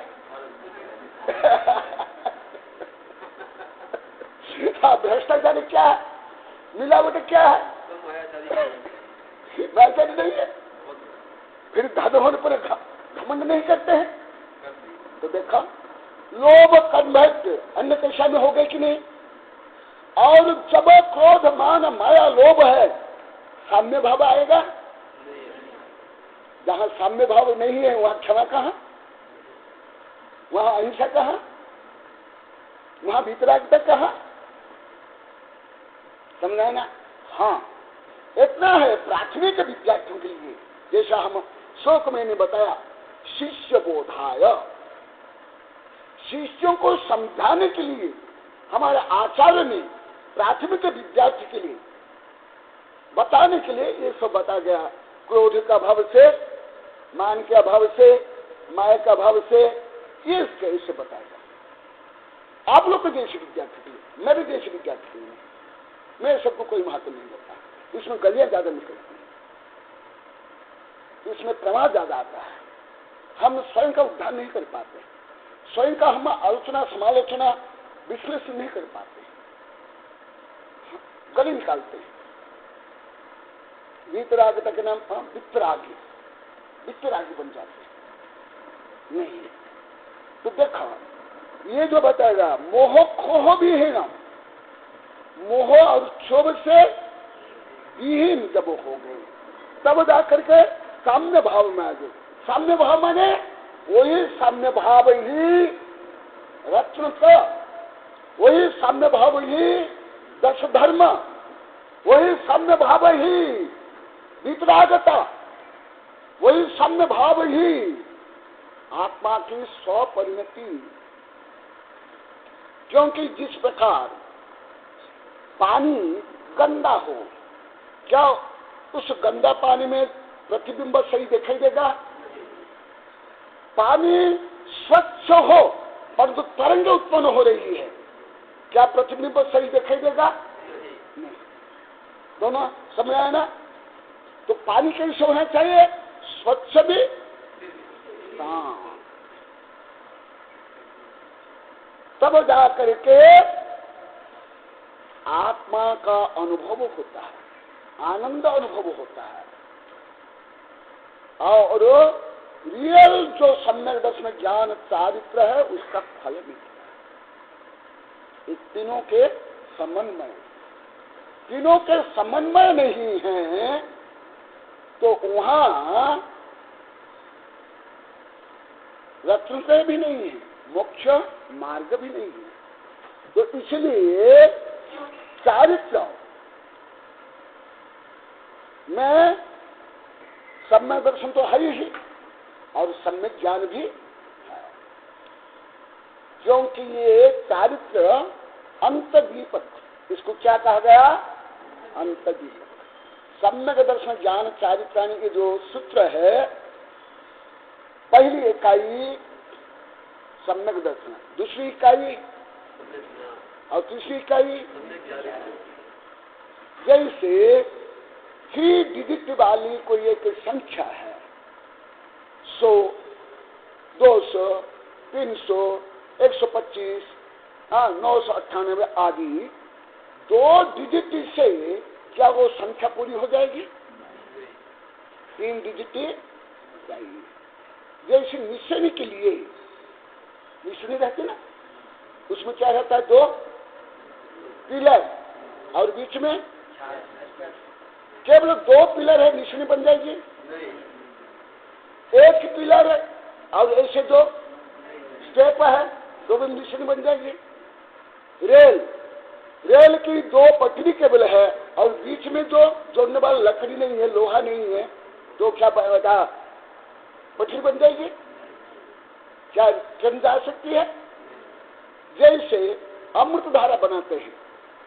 भ्रष्टाचार क्या है? मिलावट क्या है? मायाचारी नहीं है। फिर धन होने पर घमंड नहीं करते हैं। तो देखा, लोभ कन्वर्ट अन्य दिशा में हो गए कि नहीं? और जब क्रोध मान माया लोभ है, साम्य भाव आएगा? जहां साम्य भाव नहीं है वहां क्षमा कहां, वहां अहिंसा कहां, वहां वितरागता कहां? समझा ना? हाँ, इतना है प्राथमिक विद्यार्थियों के लिए। जैसा हम श्लोक मैंने बताया, शिष्य बोधाय, शिष्यों को समझाने के लिए हमारे आचार्य ने प्राथमिक विद्यार्थी के लिए बताने के लिए ये सब बता गया। क्रोध का अभाव से, मान के अभाव से, माया का अभाव से, ये कैसे बताएगा। आप लोग को जैसे विद्यार्थी के लिए, मैं भी जैसे विद्यार्थी के लिए, मैं सबको कोई महत्व नहीं देता। इसमें गलियां ज्यादा निकलती हैं, इसमें प्रमाद ज्यादा आता है। हम स्वयं का उद्धार नहीं कर पाते, स्वयं का हम आलोचना समालोचना विश्लेषण नहीं कर पाते, गली निकालते हैं। वीतरागता के नाम वितरागी बन जाते हैं। नहीं, तो देखा ये जो बताएगा, मोह खोह भी है ना, मोह और क्षोभ से विहीन जब हो गए तब जाकर के साम्य भाव में आ गए। साम्य भाव माने वही साम्य भाव ही रत्न का, वही साम्य भाव ही 10 धर्म, वही साम्य भाव ही वितरागता, वही साम्य भाव ही आत्मा की स्वपरिणति। क्योंकि जिस प्रकार पानी गंदा हो, क्या उस गंदा पानी में प्रतिबिंब सही दिखाई देगा? पानी स्वच्छ हो परंतु तरंग उत्पन्न हो रही है, क्या प्रतिबिंब सही दिखाई देगा? नहीं। दोनों समझ आए ना? तो पानी कैसे होना चाहिए? स्वच्छ भी, तब जा करके आत्मा का अनुभव होता है, आनंद अनुभव होता है, और रियल जो सम्यक दर्शन ज्ञान चारित्र है उसका फल मिलता है। इस तीनों के समन्वय, तीनों के समन्वय नहीं है तो वहां रत्न भी नहीं है, मोक्ष मार्ग भी नहीं है। तो इसलिए चारित्र में सम्यक दर्शन तो है ही और सम्यक ज्ञान भी है, क्योंकि ये चारित्र अंतदीपक, इसको क्या कहा गया? अंतदीपक। सम्यक दर्शन ज्ञान चारित्राणी, ये जो सूत्र है, पहली इकाई सम्यक दर्शन, दूसरी इकाई और तीसरी इकाई। जैसे 3 डिजिट वाली कोई एक संख्या है, 100, 200, 300, 125, 998 आदि 2 डिजिट से क्या वो संख्या पूरी हो जाएगी? 3 डिजिट चाहिए। जैसे निशानी के लिए निशानी रहती ना, उसमें क्या रहता है, 2 पिलर और बीच में केवल 2 पिलर है, निशानी बन जाएगी? एक पिलर है और ऐसे 2 स्टेप है, तो भी निशानी बन जाएगी। रेल की 2 पटरी केवल है और बीच में जो जोड़ने वाला लकड़ी नहीं है, लोहा नहीं है, तो क्या बता पटरी बन जाएगी? क्या ट्रेन जा सकती है? जैसे अमृत धारा बनाते हैं,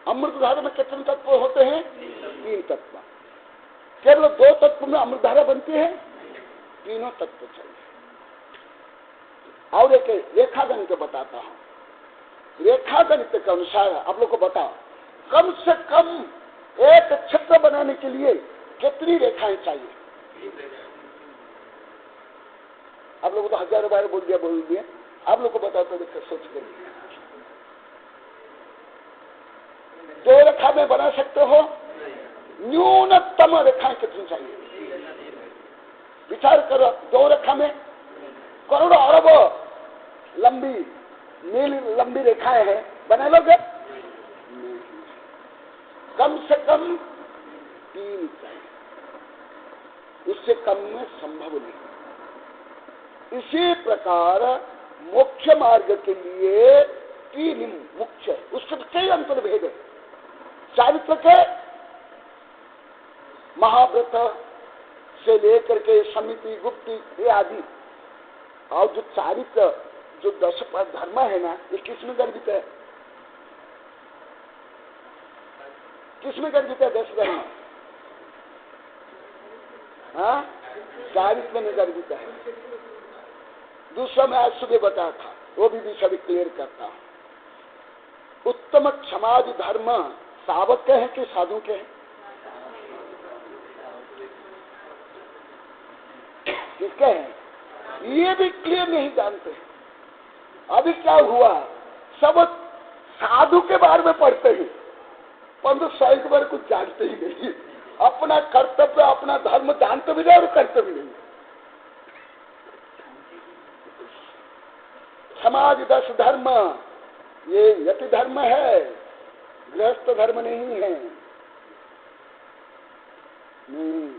अमृत धारा में कितने तत्व होते हैं? 3 तत्व। केवल 2 तत्व में अमृत धारा बनती है, तीनों तत्व चाहिए। और एक रेखा गणित बताता हूं। रेखा गणित के अनुसार आप लोग को बताओ, कम से कम एक क्षेत्र बनाने के लिए कितनी रेखाएं चाहिए? आप लोगों को 1000 बार बोल दिया, आप लोग को बताते देखकर सोच कर 2 रेखा में बना सकते हो? न्यूनतम रेखाएं कितनी चाहिए? विचार करो, 2 रेखा में करोड़ों अरबों लंबी मील लंबी रेखाएं हैं, बना लोगे? कम से कम 3 चाहिए, उससे कम में संभव नहीं। इसी प्रकार मोक्ष मार्ग के लिए 3 मुख्य है, उससे कई अंतर्भेद है। चारित्र के महाव्रत से लेकर के समिति, गुप्ति ये आदि, और जो चारित्र जो 10 धर्म है ना, ये किसमें गर्भित है? किसमें गर्भित है 10 धर्म? हाँ, चारित्र में गर्भित है। दूसरा मैं आज सुबह बताया था, वो भी सभी क्लियर करता हूं। उत्तम क्षमादि धर्म सावक के हैं कि साधु के हैं? किसके हैं? ये भी क्लियर नहीं जानते। अभी क्या हुआ, सब साधु के बारे में पढ़ते हैं, परंतु साई के बारे में कुछ जानते ही नहीं। अपना कर्तव्य, अपना धर्म जानते भी नहीं और करते भी नहीं। समाज 10 धर्म, ये यति धर्म है, गृहस्थ धर्म नहीं है। नहीं,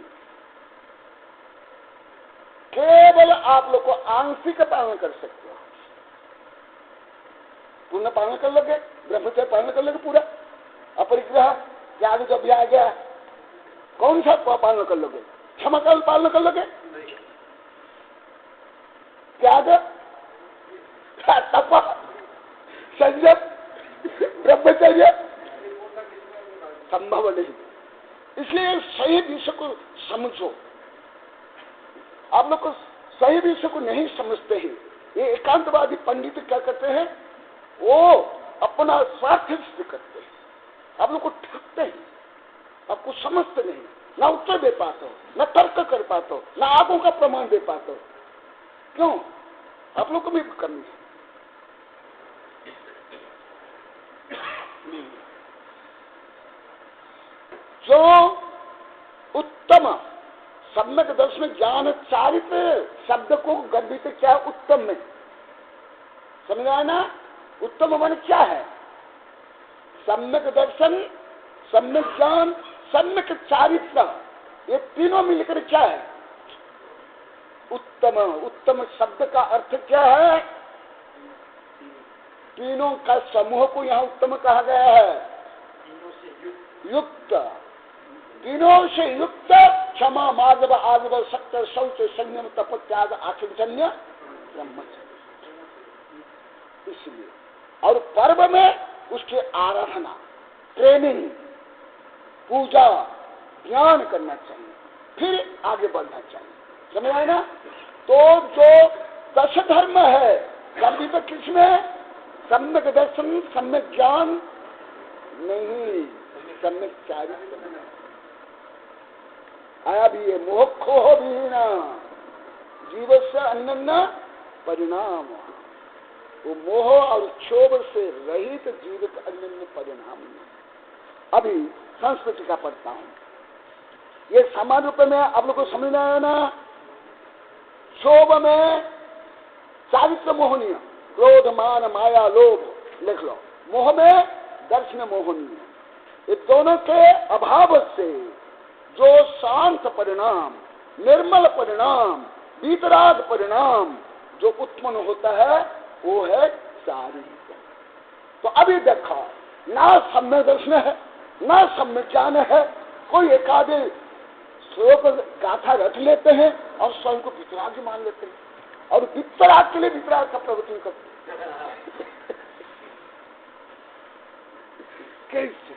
केवल आप लोग को आंशिक पालन कर सकते हो। पूर्ण पालन कर लोगे, ब्रह्मचर्य पालन कर लोगे पूरा, अपरिग्रह त्याग जो भी आ गया, कौन सा पालन कर लोगे? क्षमा का पालन कर लोगे? त्याग, तप, संयम, ब्रह्मचर्य संभव नहीं। इसलिए सही विषय को समझो। आप लोग को सही विषय को नहीं समझते हैं। ये एकांतवादी पंडित क्या करते हैं, वो अपना स्वार्थ सिद्ध करते हैं, आप लोग को ठगते हैं, आपको समझते नहीं, ना उत्तर दे पाते हो, ना तर्क कर पाते हो, ना आगों का प्रमाण दे पाते हो। क्यों? आप लोग को भी कमी है। जो उत्तम सम्यक दर्शन ज्ञान चारित्र शब्द को गर्भित क्या उत्तम में समझ आया ना? उत्तम मन क्या है? सम्यक दर्शन, सम्यक ज्ञान, सम्यक चारित्र, ये तीनों मिलकर क्या है? उत्तम। उत्तम शब्द का अर्थ क्या है? तीनों का समूह को यहाँ उत्तम कहा गया है। युक्त, तीनों से युक्त, क्षमा, मार्जव, आजव, सत्य, शौच, संयम, तप, त्याग, आचमजन्य ब्रह्मचर्य। इसलिए और पर्व में उसकी आराधना, ट्रेनिंग, पूजा, ज्ञान करना चाहिए, फिर आगे बढ़ना चाहिए। समझ आए ना? तो जो 10 धर्म है, कभी तो किसमें? सम्यक दर्शन, सम्यक ज्ञान नहीं, सम्यक चारित्र। आया भी है, मोक्षो भी ना जीव से अन्य परिणाम। वो मोह और क्षोभ से रहित जीव का अन्य परिणाम नहीं। अभी संस्कृति का पढ़ता हूं, ये सामान्य रूप में आप लोग को समझ आया ना? क्षोभ में चारित्र मोहनीय, क्रोध मान माया लोभ लिख लो, मोह में दर्शन मोहनीय। ये दोनों के अभाव से जो शांत परिणाम, निर्मल परिणाम, वीतराग परिणाम जो उत्पन्न होता है वो है चारित्र। तो अभी देखा, ना सम्यक दर्शन है, ना सम्यक ज्ञान है, कोई एकादे श्लोक गाथा रट लेते हैं और स्वयं को वितराग मान लेते हैं, और वितराग के लिए वितराग का प्रवचन करते हैं। कैसे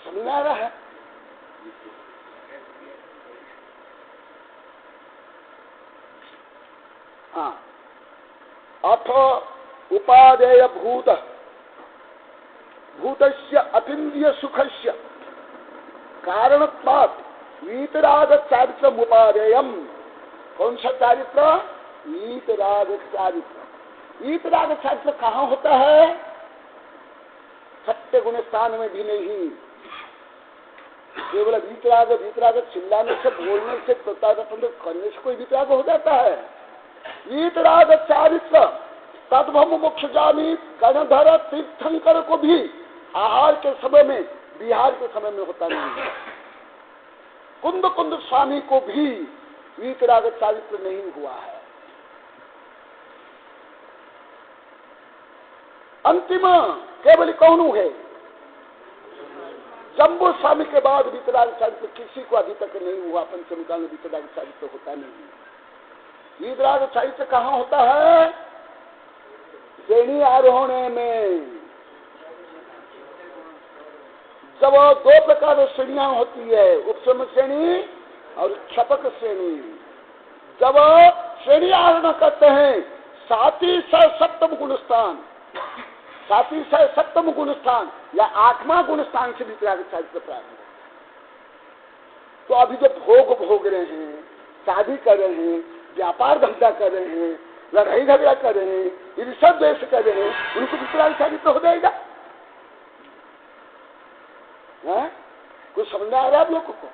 समझ आ रहा है? हाँ, अथ उपादेय भूत भूतस्य अतीन्द्रिय सुखस्य कारणत्वात् वीतराग चारित्र उपादेयम। कौन सा चारित्र? वीतराग चारित्र। वीतराग चारित्र कहाँ होता है? सत्य गुण स्थान में भी नहीं। केवल वीतराग वीतराग चिल्लाने से, बोलने से, करने से कोई वीतराग हो जाता है? वीतराग चारित्र तद्भम मोक्ष जानी कर्णधर तीर्थंकर को भी आहार के समय में, बिहार के समय में होता नहीं है। कुंद कुंद स्वामी को भी वीतराग चारित्र नहीं हुआ है। अंतिम केवल कौन है? जम्बू स्वामी के बाद वीतराग चारित्र किसी को अभी तक नहीं हुआ। पंचम काल में वीतराग चारित्र होता नहीं। वीतराग चारित्र कहाँ होता है? श्रेणी आरोहण में। जब दो प्रकार श्रेणियां होती है, उपसम श्रेणी और क्षपक श्रेणी। जब श्रेणी आरोहण करते हैं, साती सप्तम गुणस्थान, साती सप्तम गुणस्थान या आठवां गुणस्थान से वीतराग चारित्र प्राप्त। तो अभी जो भोग रहे हैं, शादी कर रहे हैं, व्यापार धंधा कर रहे हैं, लड़ाई झगड़ा कर रहे हैं, ईर्ष्या द्वेष कर रहे हैं, उनको वीतराग चारित्र हो जाएगा? कुछ समझ आ रहा है आप लोगों को?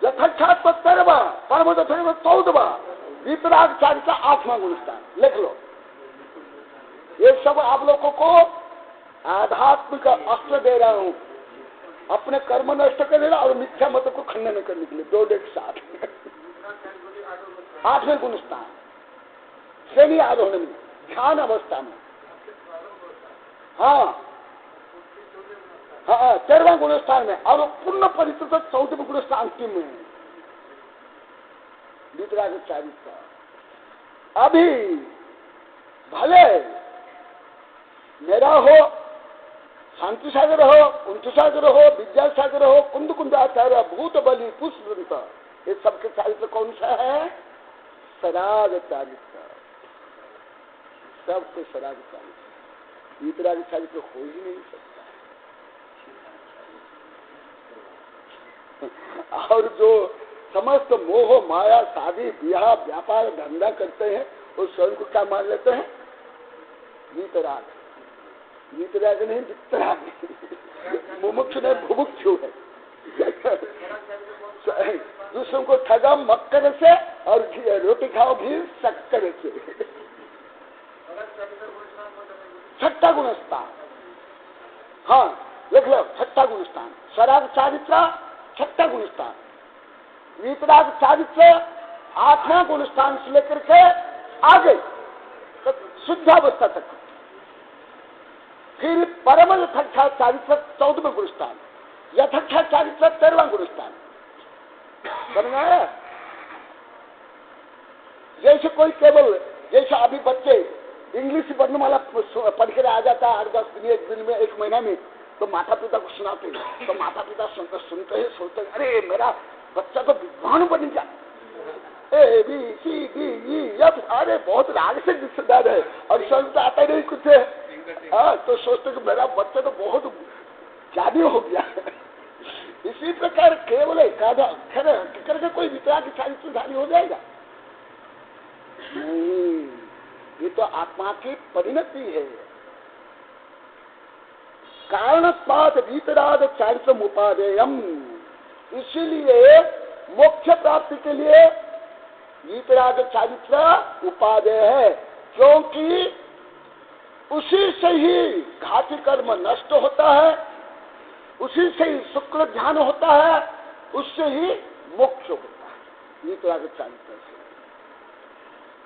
यथाख्यात्मक 13वां, परम 14वां, वीतराग चारित्र 8वां गुणस्थान। लिख लो। ये सब आप लोगों को आध्यात्म का अस्त्र दे रहा हूं, अपने कर्म नष्ट करने और मिथ्या मत को खंडन करने के लिए। दो एक साथ 8वें गुणस्थान श्रेणी आरोहण में, ध्यान अवस्था में। हाँ हाँ, 13वां गुणस्थान में, और पूर्ण परिचित 14वें गुणस्थान अंतिम में वीतराग चारित्र। अभी भले मेरा हो, शांति सागर हो, कुंठ सागर हो, विद्यासागर हो, कुंद कुंदाचार्य, भूत बलि, पुष्प, ये सबके चारित्र कौन सा है? सराग चारित्र। सबके सराग चारित्र। वीतराग चारित्र हो ही नहीं सकता। और जो समस्त मोह माया शादी ब्याह व्यापार धंधा करते हैं, वो स्वयं को क्या मान लेते हैं? वीतराग। वीतराग नहीं, वितराग। मुमुक्षु नहीं, भुभुक्षु है। दूसरों को ठगा मक्कर से और रोटी खाओ भी शक्कर से। छठा गुणस्थान, हाँ लिख लो, छठा गुणस्थान सराग चारित्र, छठा गुणस्थान। वीतराग चारित्र 8वां गुणस्थान से लेकर के आगे शुद्धावस्था तक। फिर परम यथाख्या चारित्र 14वें गुणस्थान, यथाख्या चारित्र 13वां गुणस्थान। समझ आया? जैसे कोई केवल, जैसे अभी बच्चे इंग्लिश वर्णमाला पढ़ कर आ जाता है 8-10 दिन, एक दिन में, एक महीना में, तो माता पिता को सुनाते हैं। तो माता पिता सुनते हैं, सोचते हैं अरे मेरा बच्चा तो विद्वान बन गया, A B C D E F, अरे बहुत राग से रिश्तेदार है और समझ तो आता नहीं कुछ है। तो सोचते कि मेरा बच्चा तो बहुत ज्यादा हो गया। इसी प्रकार केवल एकाधा अक्षर करके कोई वितराग चारित्रधारी हो जाएगा? नहीं, ये तो आत्मा की परिणति है। कारणत्वात् वीतराग चारित्रम उपादेयम। इसीलिए मोक्ष प्राप्ति के लिए वीतराग चारित्र उपादेय है, क्योंकि उसी से ही घाती कर्म नष्ट होता है, उसी से ही शुक्ल ध्यान होता है, उससे ही मोक्ष होता है वीतराग चारित्र से।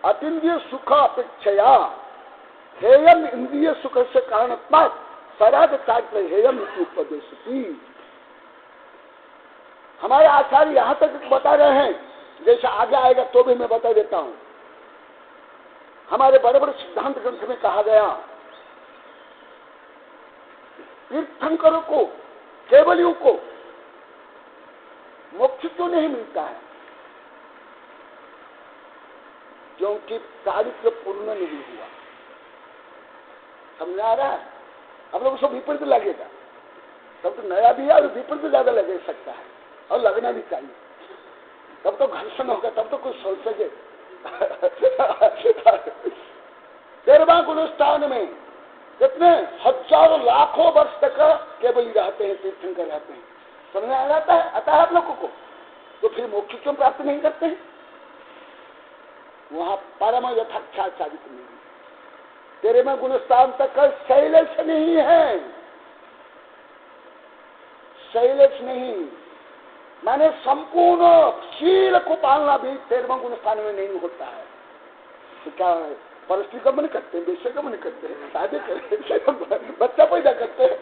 अतीन्द्रिय सुख अपेक्षया हेयम इंद्रिय सुख से कारणत्वात् सराग चारित्र हेयम उपदेशति। हमारे आचार्य यहाँ तक बता रहे हैं, जैसे आगे आएगा तो भी मैं बता देता हूँ। हमारे बड़े बड़े सिद्धांत ग्रंथ में कहा गया, तीर्थंकरों को, केवलियों को मोक्ष क्यों नहीं मिलता है? क्योंकि चारित्र पूर्ण नहीं हुआ। समझ आ रहा है? अब लोग सब विपरीत लगेगा, तब तो नया भी है और विपरीत ज्यादा लगे सकता है, और लगना भी चाहिए, तब तो घर्षण होगा, तब तो कुछ सोच सके। 13वां गुणस्थान में कितने हजारों लाखों वर्ष तक केवल रहते हैं, तीर्थंकर रहते हैं। समझ आ जाता है? आता है आप लोगों को? तो फिर मोक्ष क्यों प्राप्त नहीं करते हैं? वहां परम यथाख्याचारित नहीं। 13वें गुणस्थान तक शैलेश नहीं है, शैलेश नहीं माने संपूर्ण शील को पालना भी 13वें गुणस्थान में नहीं होता है। तो क्या परिस्थिति गमन करते हैं, विषय गमन करते हैं, शादी करते हैं, बच्चा पैदा करते हैं।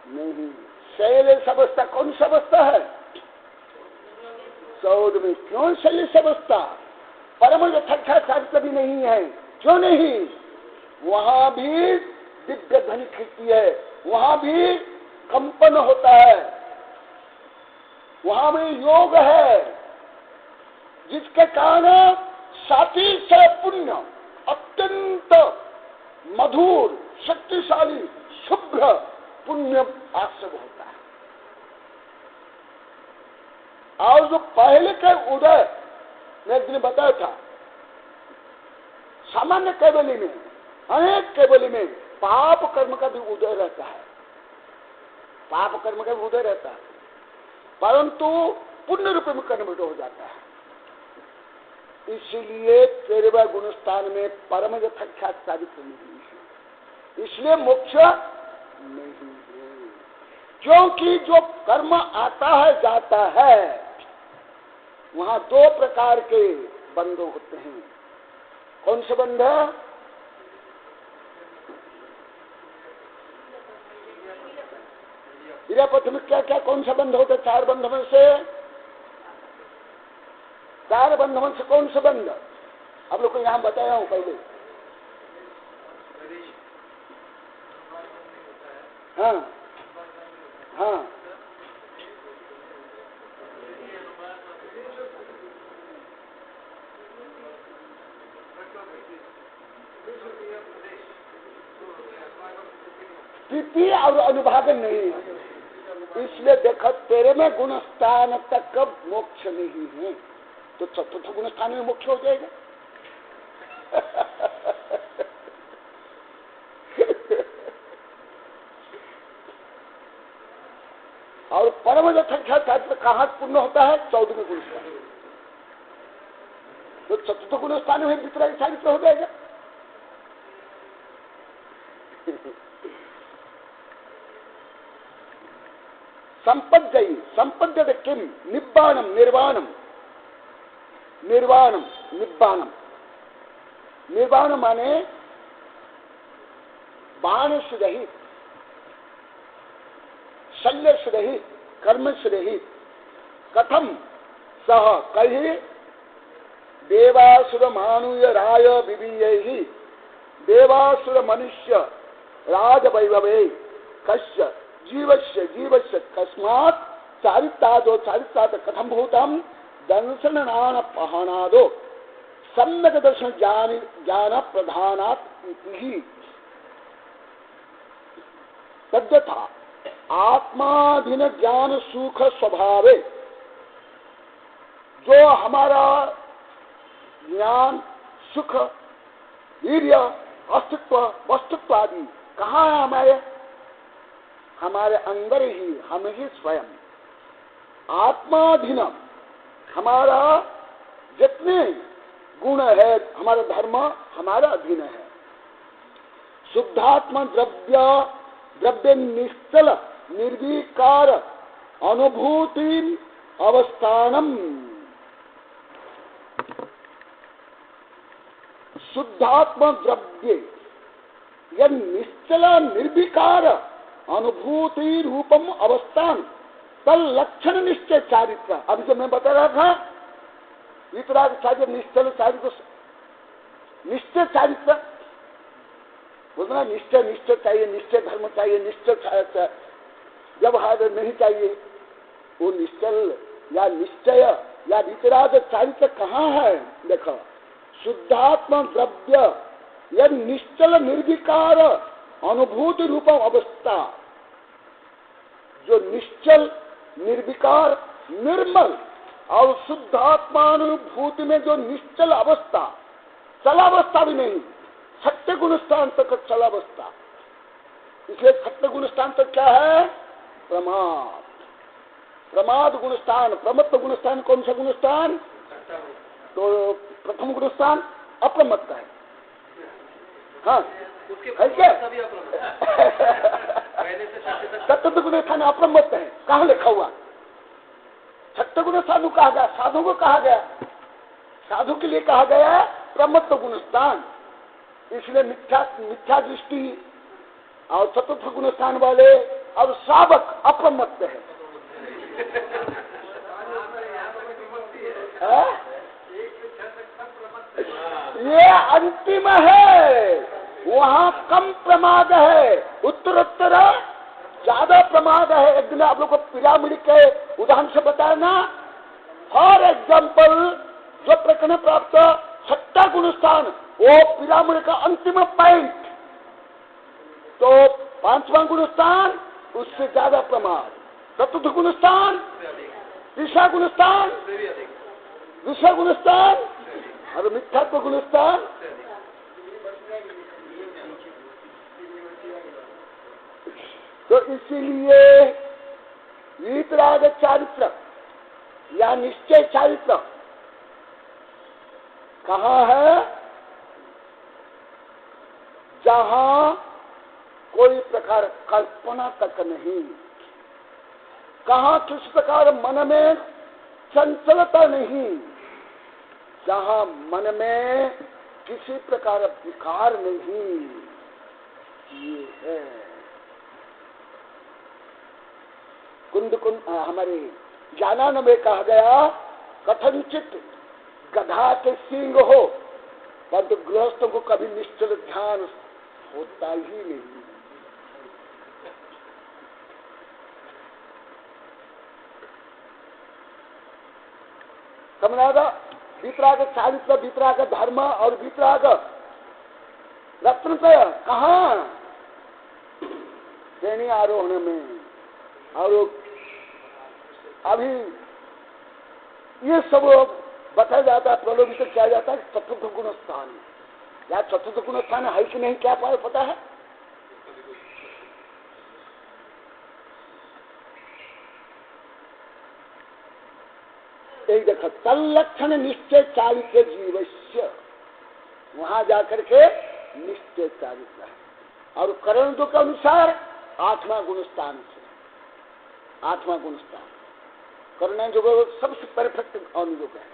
नहीं, शैलेश अवस्था कौन सा अवस्था है? 14 में। क्यों शैलेश अवस्था? परम यथाख्याचारित्र भी नहीं है। क्यों नहीं? वहां भी दिव्य ध्वनि खिलती है, वहां भी कंपन होता है, वहां में योग है, जिसके कारण साथी से पुण्य अत्यंत मधुर, शक्तिशाली, शुभ्र पुण्य आश्रय होता है। और जो पहले के उदय मैं एक दिन बताया था, सामान्य केवली में, अनेक केवली में पाप कर्म का भी उदय रहता है, पाप कर्म का भी उदय रहता है, परंतु पुण्य रूप में कन्वर्ट हो जाता है। इसलिए 13वें गुणस्थान में परम यथाख्याचारित्र नहीं है, इसलिए मोक्ष नहीं है। क्योंकि जो कर्म आता है जाता है, वहां 2 प्रकार के बंध होते हैं। कौन से बंध? इरापथ में क्या क्या कौन सा बंध होता है? 4 बंध में से, 4 बंध में से कौन सा बंध आप लोग को यहां बताया हूं पहले? हाँ हाँ, तृतीय और अनुभागन नहीं है। इसलिए देखो 13वें गुणस्थान तक मोक्ष नहीं है, तो 4th गुणस्थान में मोक्ष हो जाएगा। और परम यथाख्याचारित्र कहाँ पूर्ण होता है? 14वें गुणस्थान। तो 4th गुणस्थान में वीतराग चारित्र हो जाएगा। संपद्यई, संपद्यते किम? निब्बाणम, निर्वाणम, निर्वाणम, निब्बाणम। निर्वाण माने बाण से रहित, शल्य से रहित, कर्म से रहित। कथम? सह कही देवासुर मानुय राय विवीयैहि देवासुर मनुष्य राज वैभवे कस्य जीवस्य जीवस्य कस्मात् चारित्रादो चारित्रात् कथम भूतम दर्शनान पहनादो सम्यक दर्शन ज्ञान प्रधानात् इति। तद्यथा आत्माधीन ज्ञान सुख स्वभावे, जो हमारा ज्ञान, सुख, वीर्य, अस्तित्व, वस्तुत्व आदि कहाँ है हमारे? हमारे अंदर ही, हम ही स्वयं आत्माधीन। हमारा जितने गुण है, हमारा धर्म हमारा अधीन है। शुद्धात्मा द्रव्य, द्रव्य निश्चल निर्विकार अनुभूति अवस्थानम। शुद्धात्मा द्रव्य यह निश्चल निर्विकार अनुभूति रूपम अवस्थान तल लक्षण निश्चय चारित्र। अभी जो मैं बता रहा था, वितराग चारित्र, निश्चल चारित्र, निश्चय चारित्र बोलना, निश्चय निश्चय चाहिए, निश्चय धर्म चाहिए, निश्चय व्यवहार नहीं चाहिए। वो निश्चल या निश्चय या वितराग चारित्र कहाँ है? देखो, शुद्धात्मा द्रव्य यह निश्चल निर्विकार अनुभूति रूप अवस्था, जो निश्चल निर्विकार निर्मल और शुद्धात्मानुभूति में जो निश्चल अवस्था, चलावस्था भी नहीं, सत्य गुण स्थान तक चलावस्था। इसलिए सत्य गुण स्थान तक क्या है? प्रमाद। प्रमाद गुण स्थान, प्रमत्त गुण स्थान कौन सा गुण स्थान? तो प्रथम गुण स्थान अप्रमत्त है। हाँ, है क्या? सत्य गुण स्थान अप्रमत्त है। कहाँ लिखा हुआ? सत्य गुण साधु कहा गया, साधु को कहा गया, साधु के लिए कहा गया प्रमत्त गुण स्थान। इसलिए मिथ्या दृष्टि और चतुर्थ गुण स्थान वाले अब श्रावक अप्रमत्त है। ये अंतिम है, वहाँ कम प्रमाद है, उत्तरोत्तर ज्यादा प्रमाद है। एक दिन आप लोग को पिरामिड के उदाहरण से बताया ना, फॉर एग्जाम्पल जो प्रकरण प्राप्त सत्ता गुण स्थान, वो पिरामिड का अंतिम पॉइंट, तो पांचवा गुण स्थान उससे ज्यादा प्रमाद, चतुर्थ गुण स्थान, तीसरा गुण स्थान, दूसरा गुण स्थान और मिथ्यात्व गुण स्थान। तो इसीलिए वीतराग चारित्र या निश्चय चारित्र कहाँ है? जहां कोई प्रकार कल्पना तक नहीं, कहाँ किस प्रकार मन में चंचलता नहीं, जहां मन में किसी प्रकार विकार नहीं, ये है कुंद हमारे ज्ञानान में कहा गया, कथनचित गधा के सींग हो, परंतु गृहस्थों को कभी निश्चल ध्यान होता ही नहीं। समझा? वितराग चारित्र, वितराग धर्म और वितराग रत्नत्रय कहाँ? श्रेणी आरोहण में। और अभी ये सब बताया जाता है, प्रलोभित किया जाता है चतुर्थ गुण स्थान। या चतुर्थ गुण स्थान है कि नहीं, क्या पता है? एक देखो, तल्लक्षण निश्चय चारित्र जीवस्य, वहां जाकर के निश्चय चारित्र है। और करण के अनुसार आठवां गुण स्थान से, आठवां गुण स्थान कर्णांजोग सबसे परफेक्ट अनुयोग है।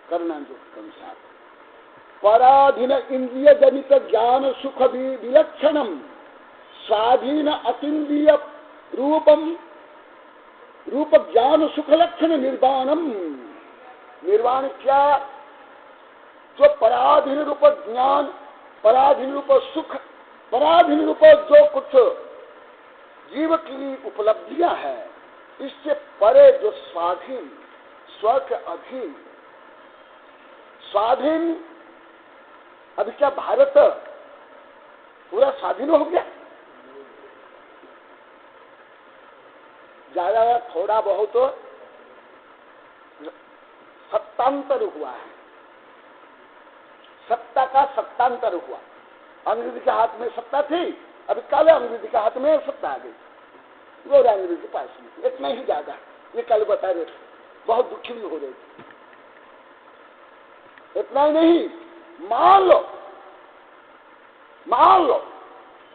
कर्णांजोग के अनुसार पराधीन इंद्रिय जनित ज्ञान सुख विलक्षणम स्वाधीन अतीन्द्रिय रूपम रूप ज्ञान सुख लक्षण निर्वाणम। निर्वाण क्या? जो पराधीन रूप ज्ञान, पराधीन रूप सुख, पराधीन रूप जो कुछ जीव की उपलब्धियां है, इससे परे जो स्वाधीन, स्व के अधीन, स्वाधीन। अभी क्या भारत पूरा स्वाधीन हो गया? ज्यादा थोड़ा बहुत सत्तांतर हुआ है। सत्ता का सत्तांतर हुआ। अंग्रेजी के हाथ में सत्ता थी, अभी काले अंग्रेजी के हाथ में सत्ता आ गई, गोरे अंग्रेजी के पास में। इतना ही ज्यादा ये कल बता रहे थे, बहुत दुखी भी हो रहे थे। इतना ही नहीं, मान लो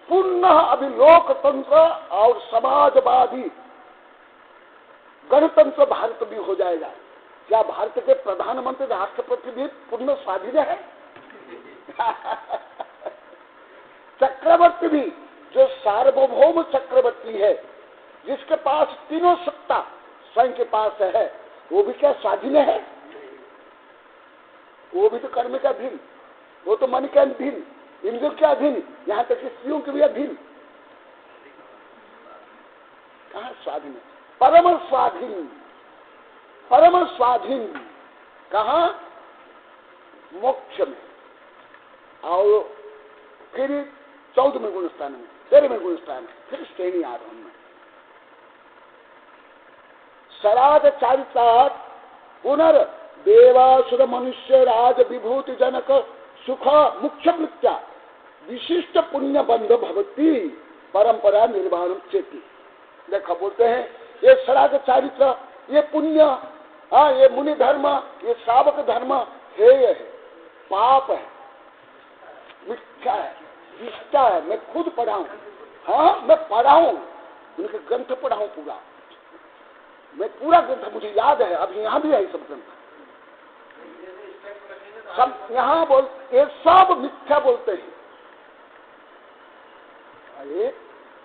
पुनः अभी लोकतंत्र और समाजवादी गणतंत्र भारत भी हो जाएगा, क्या भारत के प्रधानमंत्री राष्ट्रपति भी पूर्ण स्वाधीन है? चक्रवर्ती भी, जो सार्वभौम चक्रवर्ती है, जिसके पास तीनों सत्ता स्वयं के पास है, वो भी क्या स्वाधीन है? वो भी तो कर्म का अधीन, वो तो मन के अधीन, इंद्रियों के अधीन, यहाँ तक कि स्त्रियों के भी अधीन। कहाँ स्वाधीन है? परम स्वाधीन, परम स्वाधीन कहाँ? मोक्ष में। और फिर 14वें गुण स्थान में, 13वें गुण स्थान में, फिर श्रेणी आरोहण में सराग चारिता पुनर् देवासुर मनुष्य राज विभूति जनक सुख मुख्य वृत्या विशिष्ट पुण्य बंध भवती परंपरा निर्माण चेती। देखा बोलते हैं ये सराग चारित्र, ये पुण्य, ये मुनि धर्म, ये श्रावक धर्म हेय है, पाप है, मिथ्या है, निष्ठा है। मैं खुद पढ़ा हूं, हाँ मैं पढ़ा हूं, उनके ग्रंथ पढ़ा हूं पूरा, मैं पूरा ग्रंथ मुझे याद है, अब यहाँ भी है सब ग्रंथ, सब यहाँ बोल, ये सब मिथ्या बोलते हैं। अरे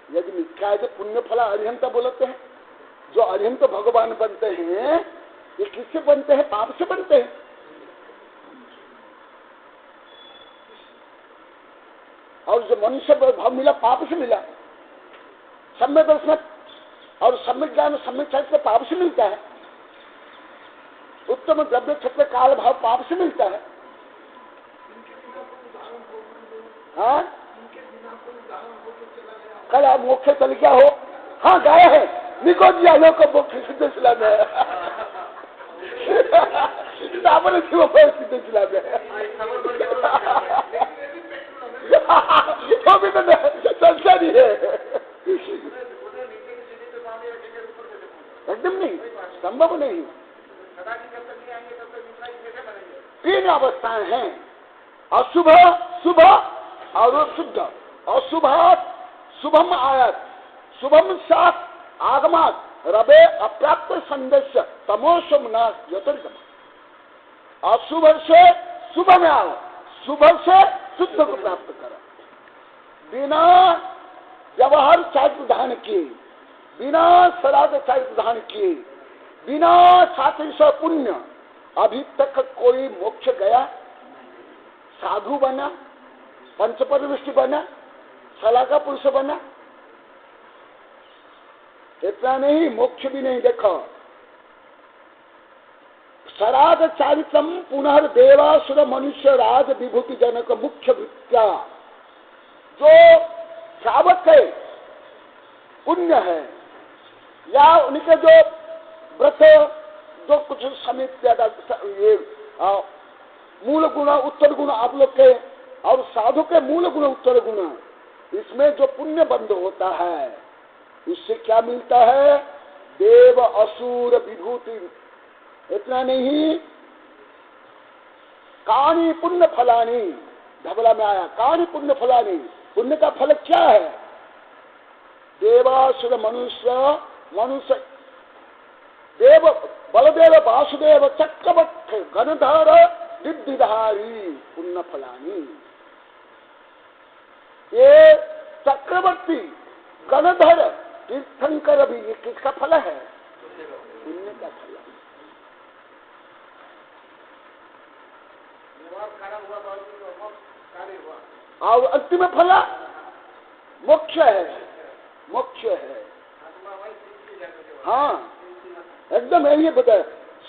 यदि मिथ्या है तो पुण्य फला अरिहंत बोलते हैं। जो अरिहंत भगवान बनते हैं ये किससे बनते हैं? पाप से बनते हैं। और जो मनुष्य भाव मिला पाप से मिला। सम्यक दर्शन और सम्यक ज्ञान सम्यक शास्त्र पाप से मिलता है। उत्तम द्रव्य क्षत्र काल भाव पाप से मिलता है। हाँ कल आप मोक्ष चल गया हो, हाँ गाया है निको दिया लोग को मोक्ष सिद्ध शिला में आपने सिद्ध शिला में वो भी तो संसार ही है। एकदम नहीं, संभव नहीं। तीन अवस्थाएं हैं, अशुभ, शुभ और शुद्ध। अशुभात शुभम आयत, शुभम सात आगमात रवे अप्राप्त संदेश तमोशम न ज्योतिर्गम। अशुभ से शुभ में आओ, शुभ से शुद्ध को प्राप्त करो। बिना व्यवहार चारित्र धान किए, बिना सराग चारित्र धान किए, बिना सात्विक पुण्य अभी तक कोई मोक्ष गया? साधु बना, पंचपरिवृष्टि बना, सलाका पुरुष बना? इतना नहीं, मोक्ष भी नहीं। देखो सराग चारित्रम पुनः देवासुर मनुष्य राज विभूति जनक मुख्य वृत्या। जो श्रावक है पुण्य है, या उनके जो व्रत जो कुछ समित ये मूल गुण उत्तर गुण आप लोग के और साधु के मूल गुण उत्तर गुण, इसमें जो पुण्य बंध होता है उससे क्या मिलता है? देव असुर विभूति। इतना नहीं, काणी पुण्य फलानी, धबला में आया काणी पुण्य फलानी। पुण्य का फल क्या है? देवासुर मनुष्य, मनुष्य देव बलदेव वासुदेव चक्रवर्ती गणधर विद्युधारी पुण्य फलानी। ये चक्रवर्ती गणधर तीर्थंकर भी ये किसका फल है? पुण्य का फल। और अंतिम फल मोक्ष है, मोक्ष है। हाँ एकदम यही बताया,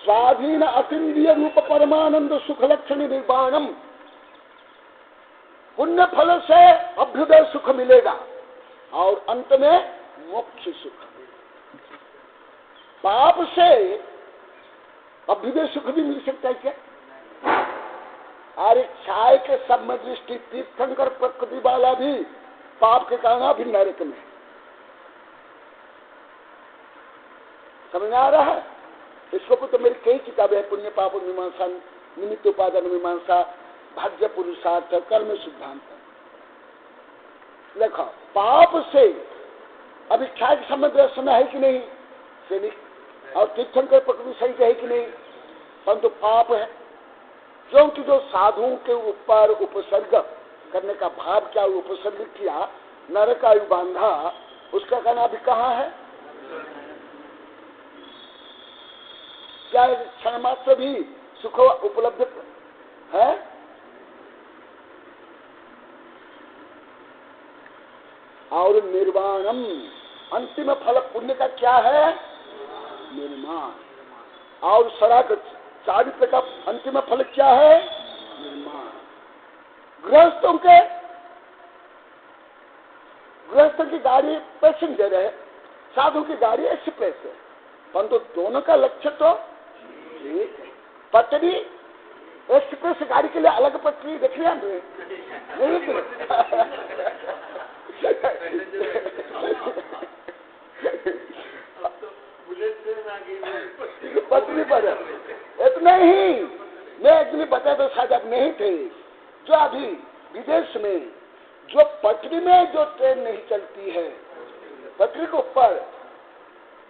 स्वाधीन अतीन्द्रिय रूप परमानंद सुख लक्षण निर्वाणम। पुण्य फल से अभ्युदय सुख मिलेगा और अंत में मोक्ष सुख। पाप से अभ्युदय सुख भी मिल सकता है क्या? अरे चाय के सब में दृष्टि तीर्थंकर प्रकृति वाला भी पाप के कारण अभी नरक में। समझ आ रहा है? इसको तो मेरी कई किताबें हैं, पुण्य पाप मीमांसा, निमित्त उपादान मीमांसा, भाग्य पुरुषार्थ, कर्म सिद्धांत। देखो पाप से अभी चाय के समय समय है कि नहीं से, और तीर्थंकर प्रकृति सही है कि नहीं, परंतु पाप है। क्योंकि जो साधुओं के ऊपर उपसर्ग करने का भाव क्या उपसर्ग किया, नरक आयु बांधा, उसका कहना अभी कहाँ है? क्या क्षण मात्र भी सुख उपलब्ध है? और निर्वाणम, अंतिम फल पुण्य का क्या है? निर्माण। और सराग चारित्र का अंतिम फल क्या है? निर्माण। गृहस्थों की गाड़ी पैसेंजर है, साधु की गाड़ी एक्सप्रेस है, परंतु दोनों का लक्ष्य तो एक है। पटरी एक्सप्रेस गाड़ी के लिए अलग पटरी देख लिया नहीं? पटरी पर इतना ही। मैं एक्चुअली बता दो, शायद आप नहीं थे, जो अभी विदेश में जो पटरी में जो ट्रेन नहीं चलती है, पटरी के ऊपर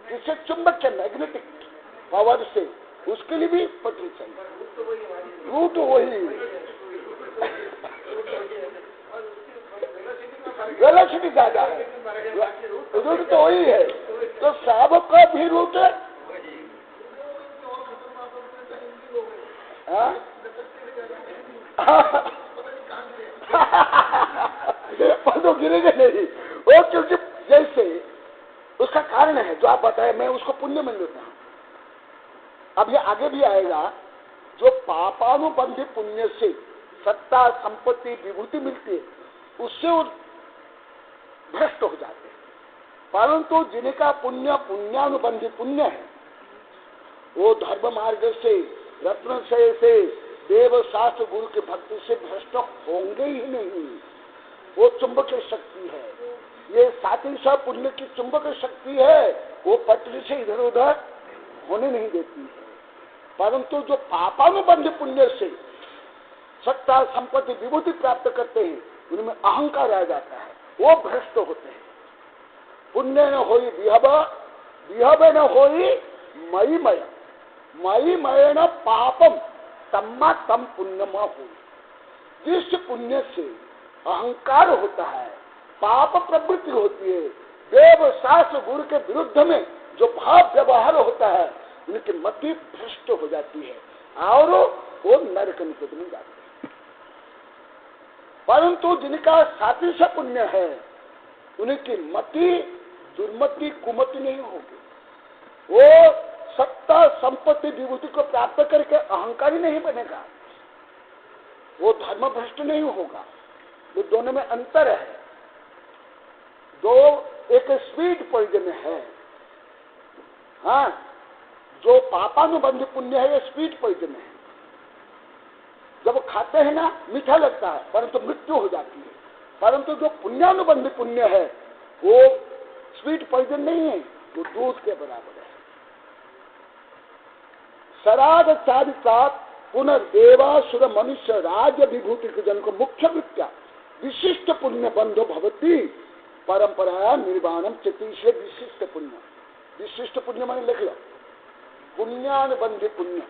जिससे चुंबक के मैग्नेटिक पावर से, उसके लिए भी पटरी चाहिए, रूट वही, वेलोसिटी ज्यादा है, रूट तो वही है। तो साहब का भी रूट है, तो गिरेगा नहीं वो, क्योंकि जैसे उसका कारण है जो आप बताए, मैं उसको पुण्य मान लेता हूं। अब ये आगे भी आएगा, जो पापानुबंधी पुण्य से सत्ता संपत्ति विभूति मिलती है, उससे वो भ्रष्ट हो जाते हैं। परंतु जिनका पुण्य पुण्यानुबंधी पुण्य है, वो धर्म मार्ग से, रत्न से देव शास्त्र गुरु के भक्ति से भ्रष्ट होंगे ही नहीं। वो चुंबकीय शक्ति है, ये सातिशा पुण्य की चुंबकीय शक्ति है, वो पटरी से इधर उधर होने नहीं देती है। परंतु जो पापानुबंध पुण्य से सत्ता संपत्ति विभूति प्राप्त करते हैं, उनमें अहंकार आ जाता है, वो भ्रष्ट होते हैं। पुण्य न होई विहब, विहब न होई मयिमय, मयिमय न पापम तम्मा तम पुण्यमा हो। जिस पुण्य से अहंकार होता है, पाप प्रवृत्ति होती है, देव शास्त्र गुरु के विरुद्ध में जो भाव व्यवहार होता है, उनकी मति भ्रष्ट हो जाती है और वो नरक निकट में जाते हैं। परंतु जिनका सातिश पुण्य है, उनकी मति दुर्मति कुमति नहीं होगी। वो सत्ता संपत्ति विभूति को प्राप्त करके अहंकारी नहीं बनेगा, वो धर्म भ्रष्ट नहीं होगा। ये दोनों में अंतर है। दो एक स्वीट पॉइजन है, हाँ, जो पापानुबंधी पुण्य है, ये स्वीट पॉइजन है। जब खाते हैं ना, मीठा लगता है, परंतु मृत्यु हो जाती है। परंतु जो पुण्यानुबंधी पुण्य है, वो स्वीट पॉइजन नहीं है, वो दूध के बराबर है। सराग चारिता पुनर्देवासुर मनुष्य राज्य विभूति के जन को मुख्य वृत्या विशिष्ट पुण्य बंधो भवती परंपरा निर्वाणम चतीश। विशिष्ट पुण्य, विशिष्ट पुण्य माने लिख लो, पुण्यानुबंधी पुण्य।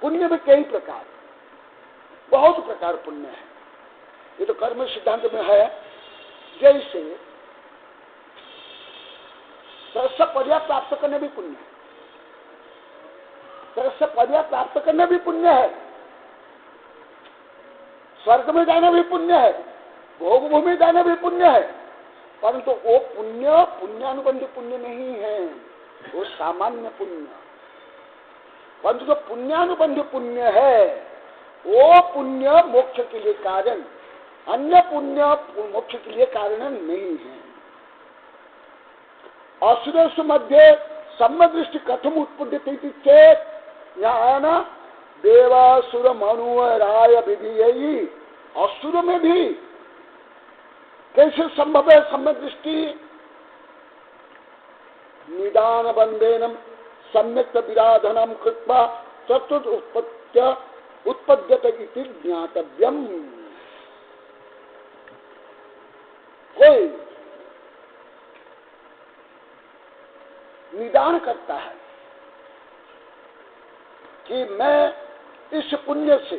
पुण्य में कई प्रकार, बहुत प्रकार पुण्य है। ये तो कर्म सिद्धांत में है। जैसे सरस पर्याप्त प्राप्त करने भी पुण्य है, सरस पर्याप्त प्राप्त करना भी पुण्य है, स्वर्ग में जाना भी पुण्य है, भोग भूमि जाना भी पुण्य है। परंतु वो पुण्य पुण्यानुबंधी पुण्य नहीं है, वो सामान्य पुण्य। परंतु जो पुण्यानुबंधी पुण्य है, वो पुण्य मोक्ष के लिए कारण, अन्य पुण्य मोक्ष के लिए कारण नहीं है। असुरसु मध्य सम्यक दृष्टि कथम उत्पद्यते चेत, यहाँ आया ना, देवासुर मनु राय विधि, असुर में भी कैसे संभव है सम्यक दृष्टि? निदान बंधेनम सम्यक विराधनम कृत्वा चतुर्थ उत्पद्यते इति ज्ञातव्यम। कोई निदान करता है कि मैं इस पुण्य से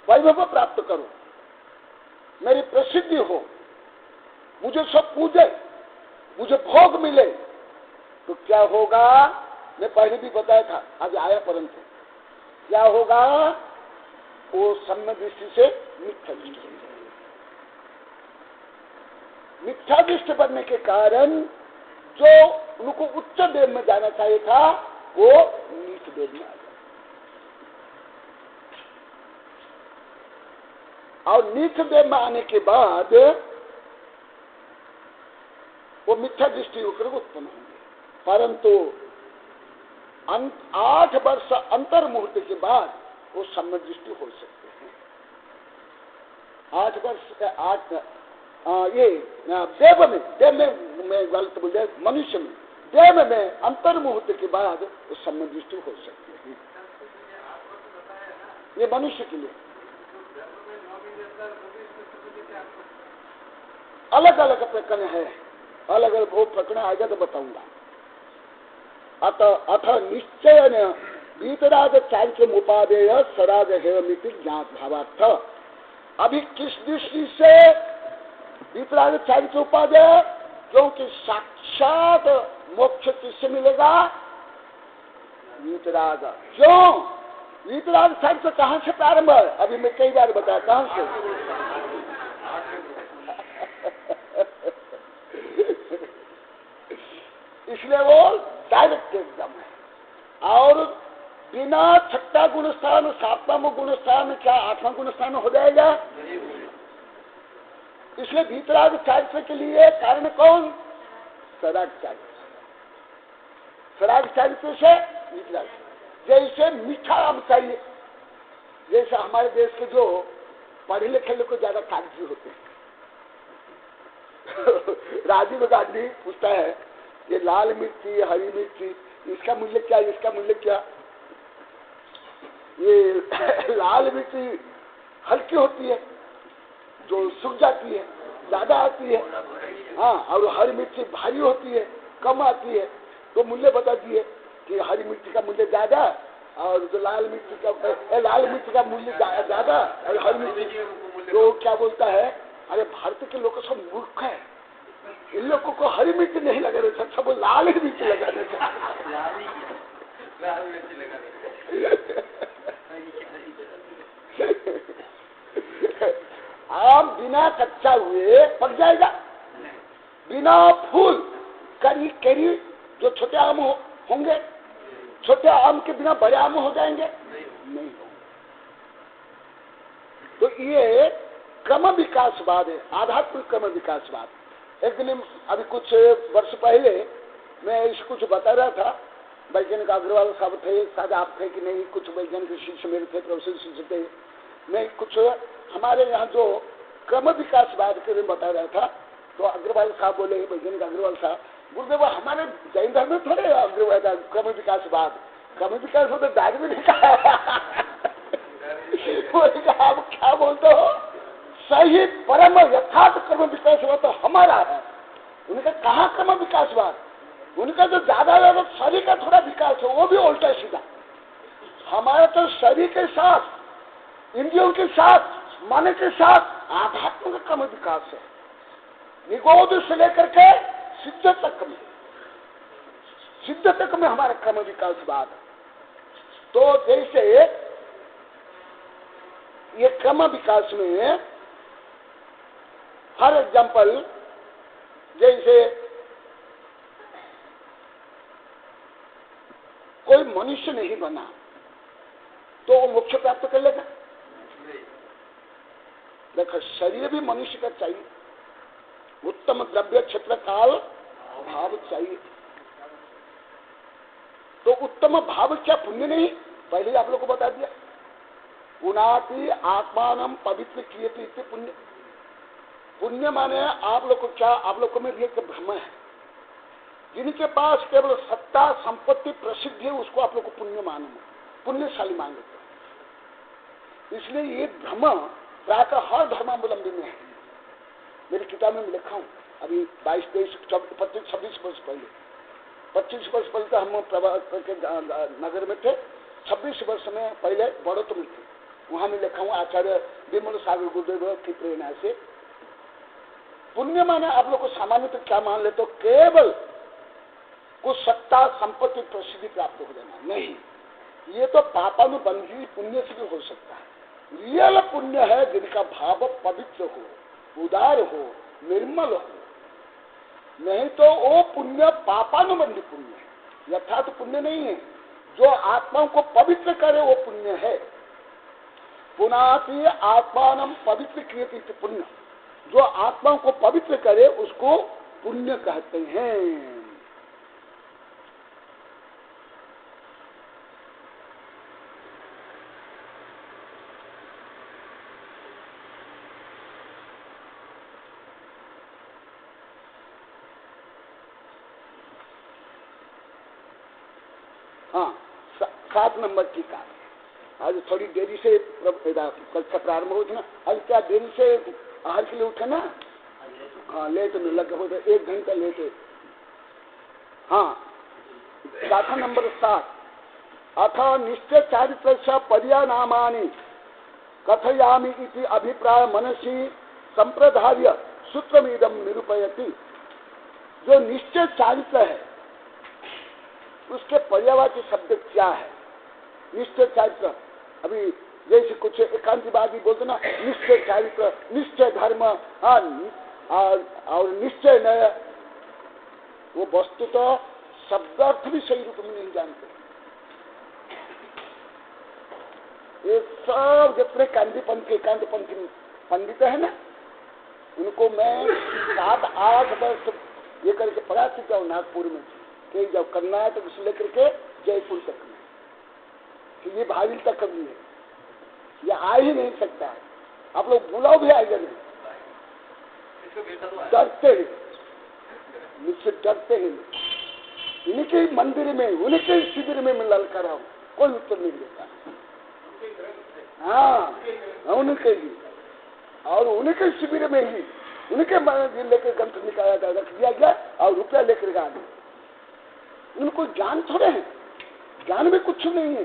वैभव प्राप्त करूं, मेरी प्रसिद्धि हो, मुझे सब पूजे, मुझे भोग मिले, तो क्या होगा? मैं पहले भी बताया था, आज आया परंतु क्या होगा? वो सम्यक दृष्टि से मिथ्या दृष्टि बन जाएगी। मिथ्या दृष्टि बनने के कारण जो उनको उच्च देव में जाना चाहिए था, वो नीच देव में आ गया। और नीच देव में आने के बाद वो मिथ्या दृष्टि होकर उत्पन्न होंगे। परंतु 8 वर्ष अंतर मुहूर्त के बाद वो सम्यक दृष्टि हो सकते हैं। 8 वर्ष, 8 ये देव में मैं गलत बोल जाए, मनुष्य में, देव में अंतर मुहूर्त के बाद वो सम्यक दृष्टि हो सकती है। ये मनुष्य के लिए अलग अलग प्रकरण है, अलग अलग वो प्रकरण आएगा तो बताऊंगा। अथ निश्चय वीतराग चारित्र उपादेय सराग हेवमिति ज्ञात भावार्थ। अभी किस दृष्टि से वीतराग चारित्र उपादेय? क्योंकि साक्षात मोक्ष किससे मिलेगा? वीतराग। क्यों? वीतराग चारित्र कहां से प्रारंभ है? अभी मैं कई बार बताया, कहां से? इसलिए वो डायरेक्ट एकदम है। और बिना 6ठा गुण स्थान, 7वां गुण स्थान, क्या 8वां गुण स्थान हो जाएगा? इसलिए वीतराग चारित्र के लिए कारण कौन? सराग चारित्र। सराग चारित्र से वीतराग। जैसे मीठा आम चाहिए, जैसे हमारे देश के जो पढ़े लिखे लोग को ज्यादा कागजी होते हैं। राजीव गांधी पूछता है, ये लाल मिर्ची, हरी मिर्ची, इसका मूल्य क्या, इसका मूल्य क्या? ये लाल मिर्ची हल्की होती है, जो सूख जाती है, ज्यादा आती है। हाँ, और हरी मिर्ची भारी होती है, कम आती है। तो मूल्य बता दिए कि हरी मिर्ची का मूल्य ज्यादा और जो लाल मिर्ची का मूल्य ज्यादा और हरी मिर्ची। तो क्या बोलता है, अरे भारत के लोग सब मूर्ख है, इन लोगों को हरी मिर्ची नहीं लगा रहे थे, सब लाल ही मिर्ची लगा रहे थे। आम बिना कच्चा हुए पक जाएगा, बिना फूल करी केरी जो छोटे आम होंगे, छोटे आम के बिना बड़े आम हो जाएंगे? नहीं हो। तो ये क्रम विकासवाद है, आध्यात्मिक क्रम विकासवाद। एक दिन अभी कुछ वर्ष पहले मैं इसको कुछ बता रहा था, वैज्ञानिक अग्रवाल साहब थे, शायद आप थे कि नहीं, कुछ वैज्ञानिक शिष्य मेरे थे, प्रोफेसर शिष्य थे। मैं कुछ हमारे यहाँ जो क्रम विकासवाद के लिए बता रहा था, तो अग्रवाल साहब बोले, वैज्ञानिक अग्रवाल साहब, गुरुदेव हमारे जैन धर्म में थोड़े क्रम विकासवाद, क्रम विकास हो तो डार्विन ने कहा। आप क्या बोलते हो? सही परम यथार्थ क्रम विकासवाद तो हमारा है। उनका कहाँ क्रम विकासवाद? उनका जो ज्यादा ज्यादा शरीर का थोड़ा विकास है, वो भी उल्टा सीधा। हमारा तो शरीर के साथ, इंद्रियों के साथ, मन के साथ आध्यात्म का क्रम विकास है। निगोद से लेकर के सिद्ध तक में हमारा क्रम विकासवाद। तो जैसे ये क्रम विकास में हर एग्जाम्पल, जैसे कोई मनुष्य नहीं बना तो वो मोक्ष प्राप्त कर लेगा? देखो, शरीर भी मनुष्य का चाहिए, उत्तम द्रव्य क्षेत्र काल भाव चाहिए। तो उत्तम भाव क्या पुण्य नहीं? पहले आप लोग को बता दिया। पुनाति आत्मान पवित्र किए थे पुण्य। पुण्य माने आप लोग को क्या, आप लोग को में एक भ्रम है। जिनके पास केवल सत्ता संपत्ति प्रसिद्धि है उसको आप लोग को पुण्य मानो, पुण्यशाली मान लेते। इसलिए ये भ्रम प्रातः हर धर्मावलंबी में है। मेरी किताब में लिखा हूं, अभी 22, 23, 25, 26 वर्ष पहले, 25 वर्ष पहले तो हम प्रभात नगर में थे, 26 वर्ष में पहले बड़ौत में थे। वहां में लिखा हूं आचार्य विमल सागर गुरुदेव की प्रेरणा से। पुण्य माने आप लोग को सामान्य तो क्या मान लेते हो, केवल कुछ सत्ता संपत्ति प्रसिद्धि प्राप्त हो जाना नहीं। ये तो पापानुबंधी पुण्य से भी हो सकता है। रियल पुण्य है जिनका भाव पवित्र हो, उदार हो, निर्मल हो। नहीं तो वो पुण्य पापानुबंधी पुण्य है, यथार्थ पुण्य नहीं है। जो आत्माओं को पवित्र करे वो पुण्य है। पुनाति आत्मान पवित्र क्रियति पुण्य। जो आत्माओं को पवित्र करे उसको पुण्य कहते हैं। हाँ, 7 नंबर टीका। आज थोड़ी देरी से कक्षा प्रारंभ हो ना, आज क्या देरी से आहार के लिए उठे ना? हाँ, लेट में लग हो 1 घंटा लेट। हाँ, गाथा नंबर 7। अथ निश्चय चारित्र पर्यानामानि कथयामि इति अभिप्राय मनसी संप्रदार्य सूत्रमिदं निरूपयति। जो निश्चय चारित्र है उसके पर्यायवाची शब्द क्या है? निश्चय चारित्र, अभी जैसे कुछ एकांतिवादी बोलते ना, निश्चय चारित्र, निश्चय धर्म, और निश्चय नय। वो वस्तु तो शब्दार्थ भी सही रूप में नहीं जानते। ये सब जितने कांतिपंथी एकांतपंथी पंडित है ना, उनको मैं 7-8 वर्ष ये करके पढ़ा चुका हूँ नागपुर में, कि जब कर्नाटक से लेकर के जयपुर तक में, कि ये भावी तक कभी है, ये आ ही नहीं सकता है। आप लोग बुलाओ भी आएगा नहीं, डरते हैं, मुझसे डरते हैं। उनके मंदिर में, उनके शिविर में मैं ललकारा हूँ, कोई उत्तर नहीं देता। हाँ, उनके ही और उनके शिविर में ही उनके लेकर ग्रंथ निकाला रख दिया गया और रुपया लेकर आ गए। उनको ज्ञान थोड़े है, ज्ञान में कुछ नहीं है,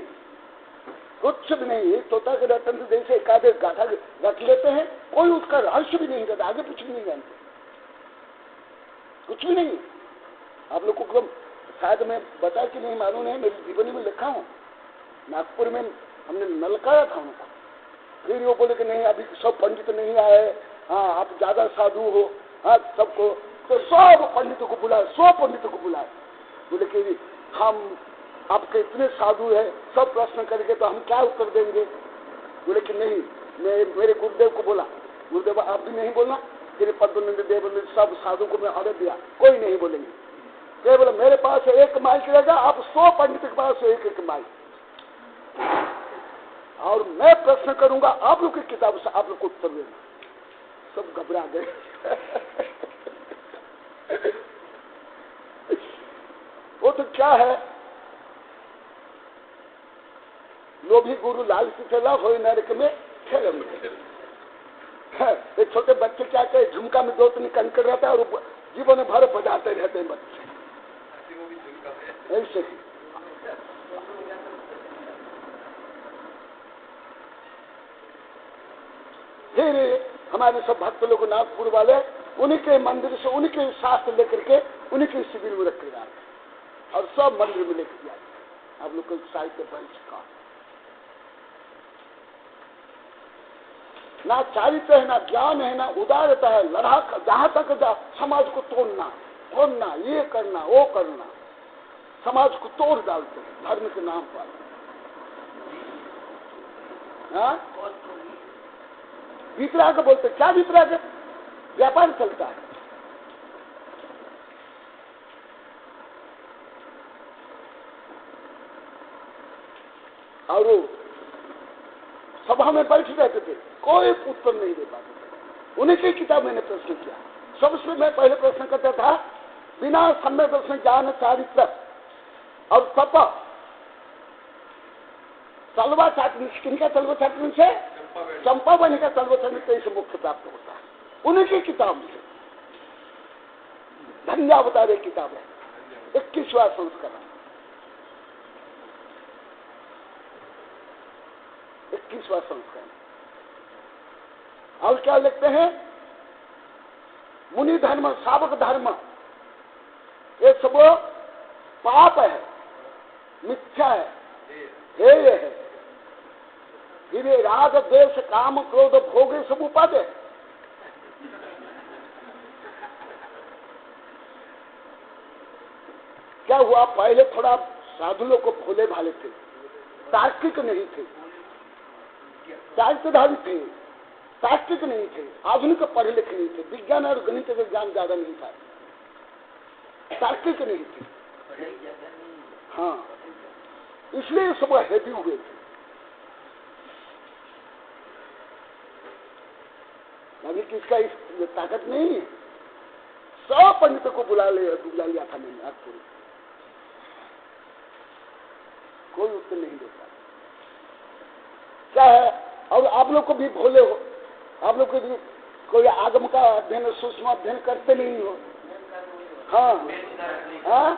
कुछ भी नहीं है। तोता के रतन जैसे एकाध गाथा रख लेते हैं, कोई उसका रहस्य भी नहीं करता, आगे कुछ भी नहीं जानते, कुछ भी नहीं। आप लोग को शायद मैं बता कि नहीं मालूम है, मेरी जीवनी में लिखा हूँ। नागपुर में हमने नलकाया था उनको, फिर वो बोले कि नहीं अभी सब पंडित नहीं आए, हाँ आप ज्यादा साधु हो, हाँ सबको, तो सब पंडितों को बुलाए, 100 पंडितों को बुलाए। बोले कि हम आपके इतने साधु है, सब प्रश्न करेंगे तो हम क्या उत्तर देंगे? बोले कि नहीं, मैं मेरे गुरुदेव को बोला, गुरुदेव आप भी नहीं बोलना। फिर पद्मनंद देव ने सब साधु को मैं ऑर्डर दिया, कोई नहीं बोलेंगे, केवल मेरे पास 1 माइक रहेगा, आप 100 पंडित के पास 1-1 माइक, और मैं प्रश्न करूंगा, आप लोग की किताब से आप लोग को उत्तर देना। सब घबरा गए। वो तो क्या है, लोभी गुरु लालची चला हो नरक में ठहर। एक छोटे बच्चे क्या कहे, झुमका में 2-3 कंकड़ रहता है और जीवन भर बजाते रहते हैं बच्चे, ऐसे ही। फिर हमारे सब भक्त लोग नागपुर वाले उन्हीं के मंदिर से उन्हीं शास्त्र लेकर के उन्हीं के शिविर में रखे जाते और सब मंदिर में लेकर जाते। आप लोग को साहित्य पढ़ चुका, ना चारित्र है, ना ज्ञान है, ना उदारता है। लड़ा जहां तक समाज को तोड़ना, ये करना, वो करना, समाज को तोड़ डालते हैं धर्म के नाम पर। हाँ, वितराग बोलते, क्या वितराग? व्यापार चलता है, और वो सभा में बैठ रहते थे, कोई उत्तर नहीं दे पाते थे। उन्हीं की किताब मैंने प्रश्न किया। सबसे मैं पहले प्रश्न करता था, बिना सम्यक दर्शन ज्ञान चारित्र और तप तलवा चाटनी, किनका तलवा चाटनी से? चंपा बनी का तलवा चाटनी से मुख्य प्राप्त होता है। उन्हीं की किताब से धन्यावतार किताब है, 21वां संस्करण, 21वां संस्करण। और क्या लिखते हैं? मुनि धर्म, सावक धर्म, ये सब पाप है, मिथ्या है, हेय है। फिर राग द्वेष काम क्रोध भोग सब उपाधि है। क्या हुआ? पहले थोड़ा साधु लोग को भोले भाले थे, तार्किक नहीं थे, चारित्रधारी थे, तार्किक नहीं थे, आधुनिक पढ़े लिखे नहीं थे, विज्ञान और गणित का ज्ञान ज्यादा नहीं था, तार्किक नहीं थे। हाँ, इसलिए सब हैप्पी हुए थे। अभी किसका इस ताकत नहीं है। सब पंडितों को बुला लिया था मैंने, आज पूरी कोई उत्तर नहीं देता। क्या है? और आप लोग को भी भोले हो, आप लोग को भी कोई आगम का अध्ययन, सूक्ष्म अध्ययन करते नहीं हो। हाँ हाँ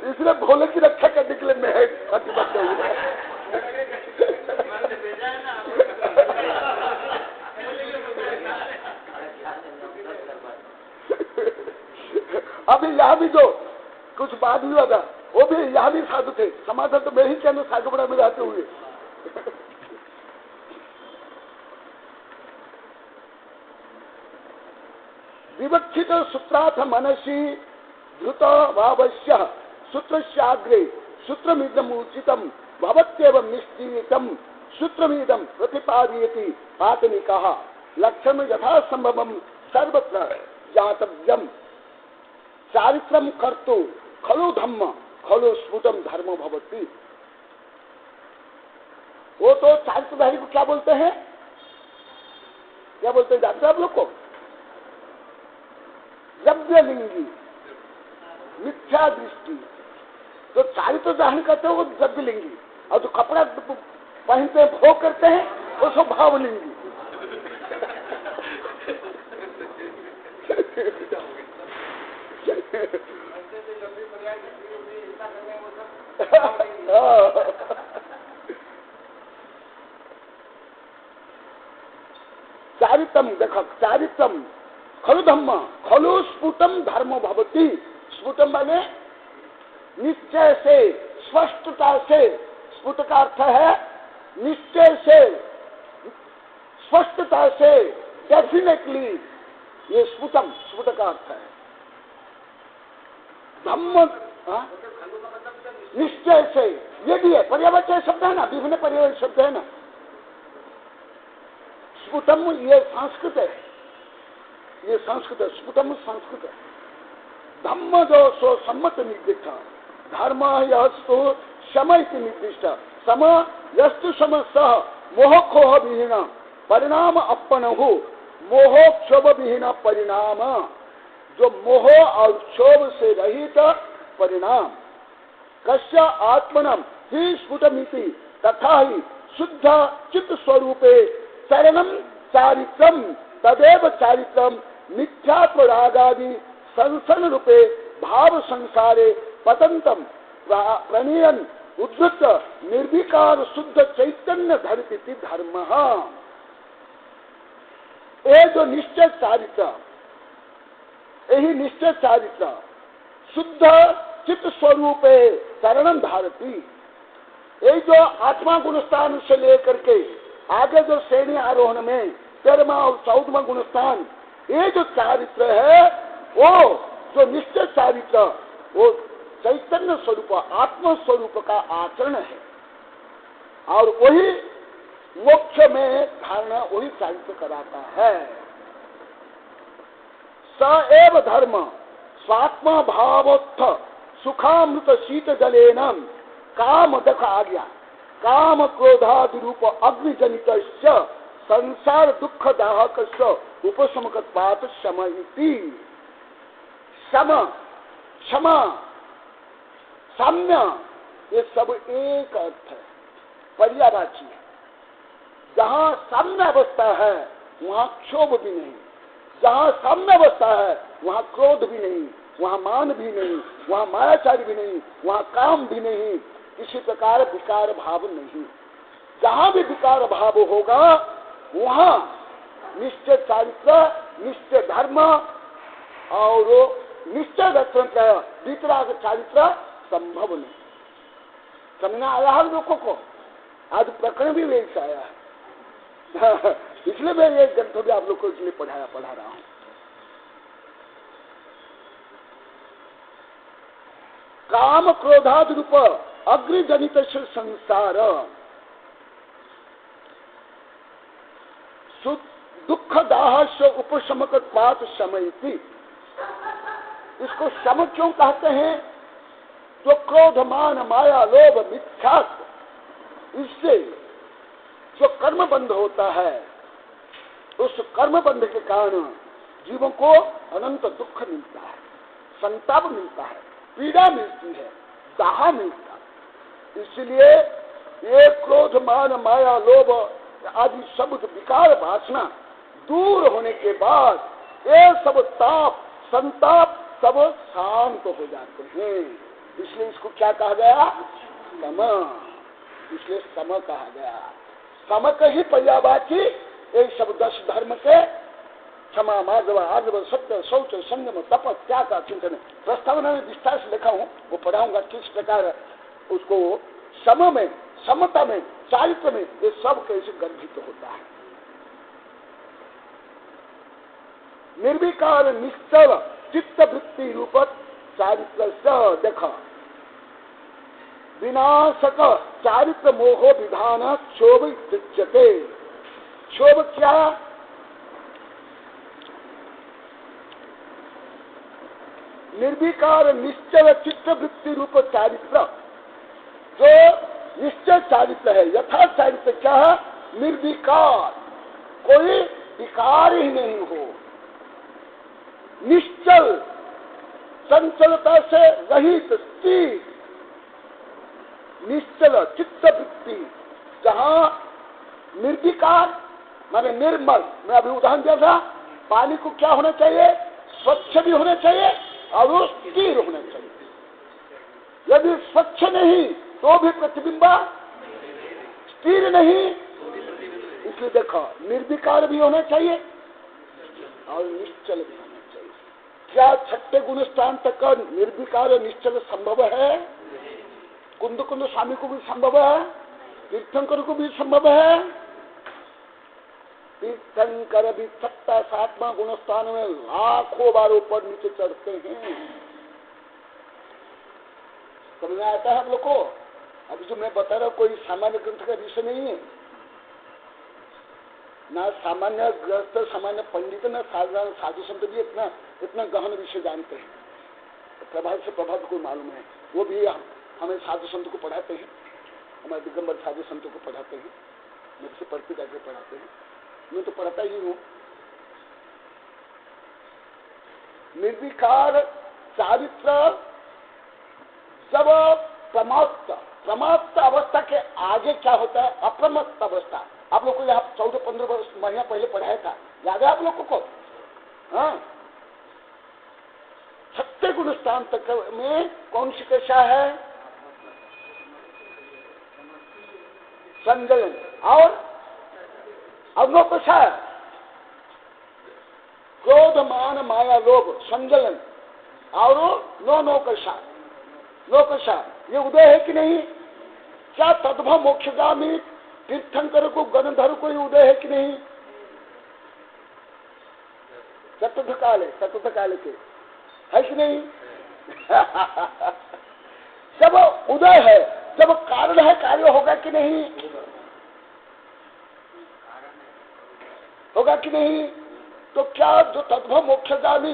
इसलिए भोले की रक्षा करने के लिए मैं प्रतिबद्ध हूँ। अभी यहाँ भी जो कुछ बात हुआ था, वो भी यहाँ भी साधु थे, समाधान तो मैं ही के अंदर साधुपड़ा में रहते हुए। विवक्षित सूत्रार्थ मनसी धृत भावस्य सूत्रस्याग्रे सूत्रमिदम उचितम भवत्येवं निश्चितम सूत्रमिदम प्रतिपादयति पातनिकः लक्ष्यम यथा संभवम सर्वत्र जातव्यम चारित्रम कर्तु खलु धम्म खलु स्फुटम धर्म भवति। वो तो चारित्रधारी को क्या बोलते हैं? क्या बोलते हैं जानते हैं आप लोग को? जब्यलिंगी, मिथ्या दृष्टि। तो चारित्र धारण करते हैं वो जब्यलिंगी, और जो कपड़ा पहनते हैं भोग करते हैं वो सब भावलिंगी। चारित्रम, देखो चारित्रम खलु धम्म खलु स्फुटम धर्म भवति। स्फुटम माने निश्चय से, स्पष्टता से। स्फुट का अर्थ है निश्चय से, स्पष्टता से, डेफिनेटली। ये स्फुटम, स्फुट का अर्थ है धम्म, निश्चय से। ये भी है, पर्यावाच्य शब्द है ना, विभिन्न पर्यावाच्य शब्द है ना। स्फुटम ये संस्कृत है, ये संस्कृत है, स्फुटम संस्कृत है। धम्म जो सो सम्मत निर्दिष्ट, धर्म यस्तु शम इति निर्दिष्ट, सम यस्तु सम सह मोहक्षोभ विहीन परिणाम अपनहु। मोहोक्षोभ विहीन परिणाम, जो मोह और क्षोभ से रहित परिणाम। कस्य आत्मनम ही स्फुटमिति तथा ही शुद्ध चित्त स्वरूपे चरणम चारित्रम तदेव चारित्रम मिथ्यात्व रागादि संसन रूपे भाव संसारे पतंतम प्रणयन उद्धत निर्विकार शुद्ध चैतन्य धरिति धर्म। ये जो निश्चय चारित्र, यही निश्चय चारित्र शुद्ध चित्त स्वरूपे चरणम धारती। यही जो आत्मा गुणस्थान से लेकर के आगे जो श्रेणी आरोहण में 13वां और 14वां गुणस्थान, ये जो चारित्र है वो जो निश्चय चारित्र, वो चैतन्य स्वरूप आत्म स्वरूप का आचरण है। और वही मोक्ष में धारणा, वही चारित्र कराता है। स एव धर्म स्वात्मा भावोत्थ सुखामृत शीत जलेन काम दख आ गया काम क्रोधादि रूप अग्निजनित संसार दुख दाहक उपशमकत्वात् शम इति। शम क्षमा साम्य ये सब एक अर्थ है, पर्यायवाची है। जहाँ साम्य अवस्था है वहाँ क्षोभ भी नहीं, जहाँ साम्य अवस्था है वहाँ क्रोध भी नहीं, वहाँ मान भी नहीं, वहाँ मायाचारी भी नहीं, वहाँ काम भी नहीं, किसी प्रकार विकार भाव नहीं। जहाँ भी विकार भाव होगा वहाँ निश्चय चारित्र, निश्चय धर्म और निश्चय रत्न वितराग चारित्र संभव नहीं। समझना आया है लोगों को? आज प्रकरण भी वैसे आया है इसलिए मैं ये ग्रंथ भी आप लोग को इसलिए पढ़ा रहा हूँ। काम क्रोधादि रूप अग्निजनित संसार दुख दाह से उपशमकत्वात् शमयति। इसको शम क्यों कहते हैं? जो क्रोध मान माया लोभ मिथ्यात्व, इससे जो कर्म बंध होता है उस कर्म बंध के कारण जीवों को अनंत दुख मिलता है, संताप मिलता है, पीड़ा मिलती है, दाह मिलता है। इसलिए ये क्रोध मान माया लोभ आदि सब विकार वासना दूर होने के बाद ये सब ताप संताप सब शांत हो जाते हैं। इसलिए इसको क्या कहा गया? सम। इसलिए सम कहा गया। समक ही पर्यायवाची ये सब 10 धर्म के क्षमा मार्जव आर्जव सत्य शौच संयम तप त्याग का चिंतन प्रस्तावना में विस्तार से लिखा हूँ, वो पढ़ाऊंगा किस प्रकार उसको सम में, समता में, चारित्र में ये सब कैसे गर्भित होता है। निर्विकार निश्चल चित्त वृत्ति रूप चारित्र देखा विनाशक चारित्र मोहो विधान क्षोभ इत्युच्यते। क्षोभ क्या? निर्विकार निश्चल चित्त वृत्ति रूप चारित्र, जो निश्चय चारित्र है, यथा चारित्र क्या है? निर्विकार, कोई विकार ही नहीं हो, निश्चल चंचलता से रहित स्थिर निश्चल चित्त वृत्ति, जहाँ निर्विकार माने निर्मल। मैं अभी उदाहरण दिया था, पानी को क्या होना चाहिए? स्वच्छ भी होना चाहिए और स्थिर होना चाहिए। यदि स्वच्छ नहीं तो भी प्रतिबिंबा, स्थिर नहीं, इसलिए देखो निर्विकार भी होना चाहिए और निश्चल भी होना चाहिए। क्या छठे गुण स्थान तक का निर्विकार निश्चल संभव है? कुंद स्वामी को भी संभव है, तीर्थंकर को भी संभव है। तीर्थंकर भी 7वां गुण स्थान में लाखों बार ऊपर नीचे चढ़ते हैं। समझ में आता है आप लोग को? अभी जो मैं बता रहा हूँ कोई सामान्य ग्रंथ का विषय नहीं है, ना सामान्य ग्रस्त सामान्य पंडित न साधारण साधु संत भी इतना गहन विषय जानते हैं। प्रभाव से प्रभाव को मालूम है, वो भी हमें साधु संत को पढ़ाते हैं, हमारे दिगंबर साधु संतों को पढ़ाते हैं, मेरे से पढ़ते जाके पढ़ाते हैं, मैं तो पढ़ता ही हूँ। निर्विकार चारित्र जब प्रमत्त अवस्था के आगे क्या होता है? अप्रमत्त अवस्था। आप लोग को यहाँ 14-15 महीना पहले पढ़ाया था, याद है आप लोगों को? हाँ, 6 गुण स्थान तक में कौन सी कक्षा है? संजलन और नौ कक्षा है क्रोध मान माया लोभ संजलन और नौ कक्षा ये उदय है कि नहीं? क्या तद्भव मोक्षगामी तीर्थंकर को गणधर को उदय है कि नहीं? चतुर्थ काल के है कि नहीं? जब उदय है, जब कारण है, कार्य होगा कि नहीं? होगा कि नहीं? तो क्या जो तद्भव मोक्षगामी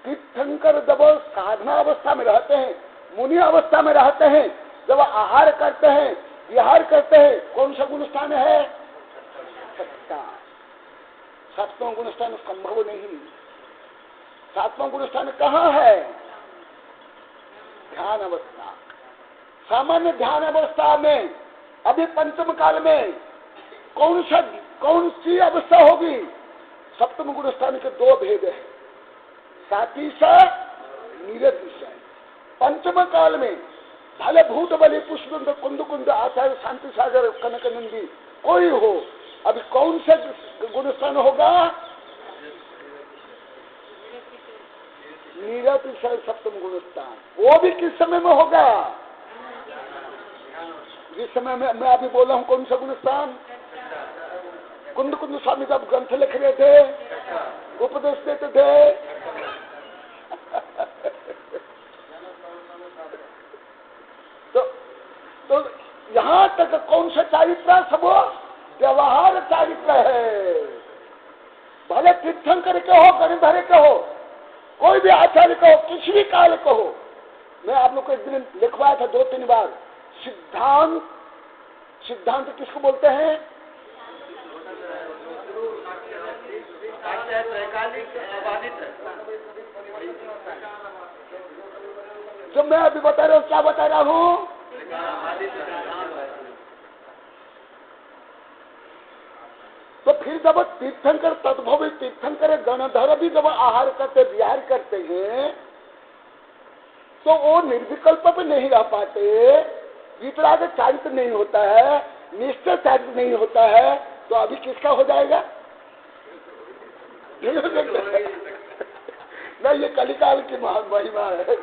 तीर्थंकर जब साधना अवस्था में रहते हैं, मुनि अवस्था में रहते हैं, जब आहार करते हैं, विहार करते हैं, कौन सा गुण स्थान है? छठा। सातवां गुण स्थान संभव नहीं। सातवां गुण स्थान कहाँ है? ध्यान अवस्था। सामान्य ध्यान अवस्था में अभी पंचम काल में कौन सी अवस्था होगी? सप्तम गुण स्थान के दो भेद है, सातिशा निरतिशा। पंचम काल में भले भूत बलि पुष्प कुंद कुंद आचार्य शांति सागर कनक नंदी कोई हो, अभी कौन सा गुण स्थान होगा? निरतिशय सप्तम गुण स्थान। वो भी किस समय में होगा? जिस समय में मैं अभी बोला हूं, कौन सा गुण स्थान? कुंद कुंद स्वामी जब ग्रंथ लिख रहे थे, उपदेश देते थे, तो यहां तक कौन सा चारित्र? सब व्यवहार चारित्र है। भले तीर्थंकर के हो, गणधर के हो, कोई भी आचार्य का हो, किसी भी काल का हो। मैं आप लोग को एक दिन लिखवाया था 2-3 बार। सिद्धांत, सिद्धांत किसको बोलते हैं? जो मैं अभी बता रहा हूँ, क्या बता रहा हूँ? तो फिर जब तीर्थंकर तद्भव तीर्थंकर गणधर भी जब आहार करते, विहार करते हैं, तो वो निर्विकल्प पे नहीं रह पाते, वितराग चारित्र नहीं होता है, निश्चय चारित्र नहीं होता है, तो अभी किसका हो जाएगा? नहीं, ये कलिकाल की महिमा है।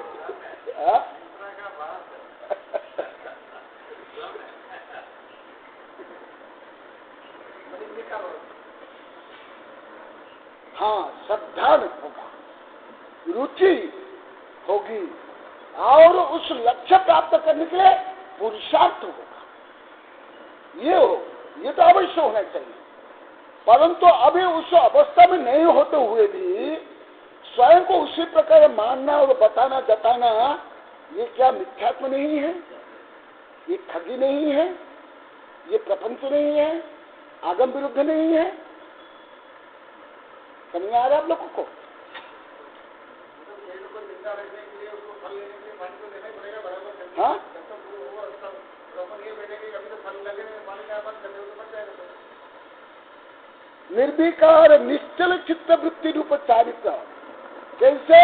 हाँ, श्रद्धा होगा, रुचि होगी, और उस लक्ष्य प्राप्त करने के लिए पुरुषार्थ होगा। ये तो अवश्य होना चाहिए। परंतु अभी उस अवस्था में नहीं होते हुए भी स्वयं को उसी प्रकार मानना और बताना जताना, ये क्या मिथ्यात्म नहीं है? ये ठगी नहीं है? ये प्रपंच नहीं है? आगम विरुद्ध नहीं है? समझ आ रहा है आप लोगों को? हाँ, निर्विकार निश्चल चित्त वृत्ति रूप चारित्र। कैसे?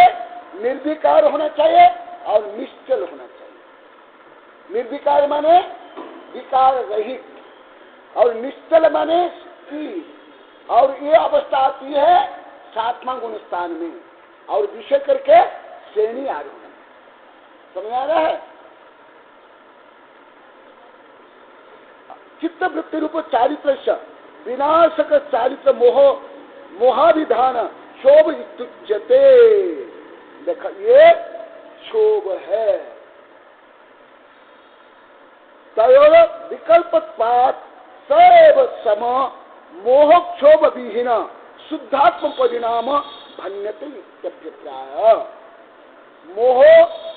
निर्विकार होना चाहिए और निश्चल होना चाहिए। निर्विकार माने विकार रहित, और निश्चल माने स्थिर। और ये अवस्था आती है 7वां गुण स्थान में, और विषय करके श्रेणी आरोहण। समझ आ रहा है? चित्त वृत्ति रूप चारित्र विनाशक चारित्र मोहाविधान शोभ इत्युच्यते। देखो, ये शोभ है। तयोर विकल्पत्वात् सैव सम मोहक्षोभ विहीन शुद्धात्म परिणाम भन्यते इत्यभिप्राय। मोह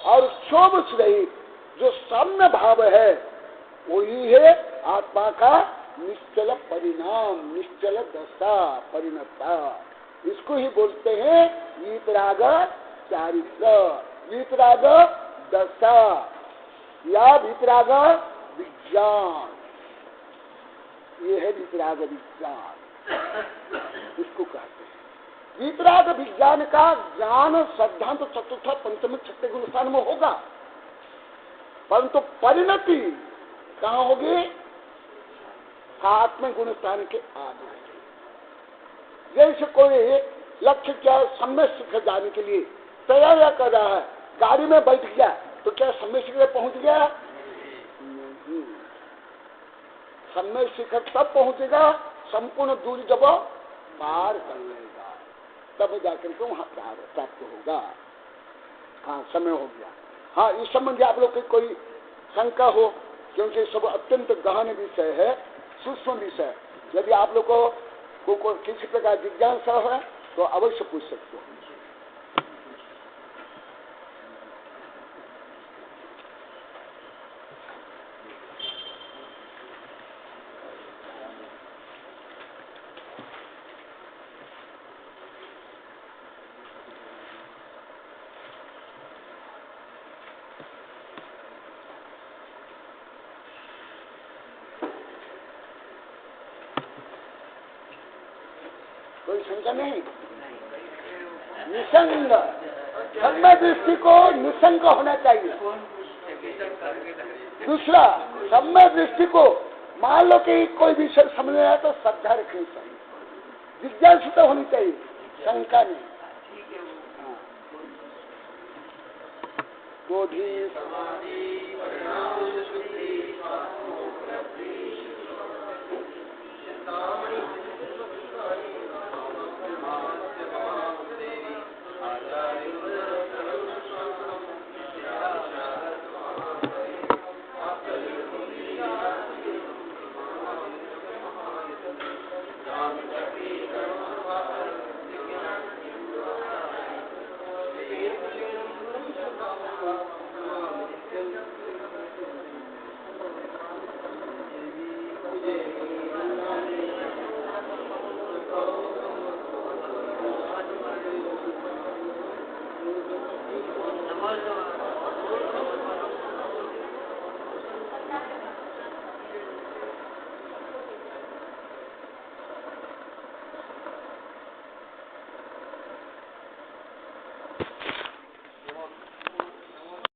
और क्षोभ से रहित जो साम्य भाव है, वही है आत्मा का निश्चल परिणाम, निश्चल दशा, परिणता। इसको ही बोलते हैं वीतराग चारित्र, वीतराग दशा या वीतराग विज्ञान। ये है वीतराग विज्ञान, इसको कहते हैं। वीतराग विज्ञान का ज्ञान श्रद्धांत चतुर्थ पंचम छठे गुण स्थान में होगा, परंतु परिणति कहाँ होगी? 7वें गुण स्थान के आगे। जैसे कोई लक्ष्य क्या सम्य शिखर जाने के लिए तैयारियां कर रहा है, गाड़ी में बैठ गया तो क्या सम्य शिखर पहुंच गया? नहीं। सम्य शिखर तब पहुंचेगा संपूर्ण दूरी जब पार कर लेगा, तब जाकर के वहां प्राप्त होगा। हाँ, समय हो गया। हाँ, इस संबंधी आप लोग की कोई शंका हो, क्योंकि सब अत्यंत गहन विषय है, सूक्ष्म विषय। यदि आप लोग को किसी प्रकार जिज्ञासा है तो अवश्य पूछ सकते हो। कोई शंका नहीं। निसंग समय दृष्टि को निसंग होना चाहिए। दूसरा, समय दृष्टि को मान लो कि कोई विषय समझ में आया तो श्रद्धा रखनी चाहिए, जिज्ञासुता होनी चाहिए, शंका नहीं। बोधि समाधि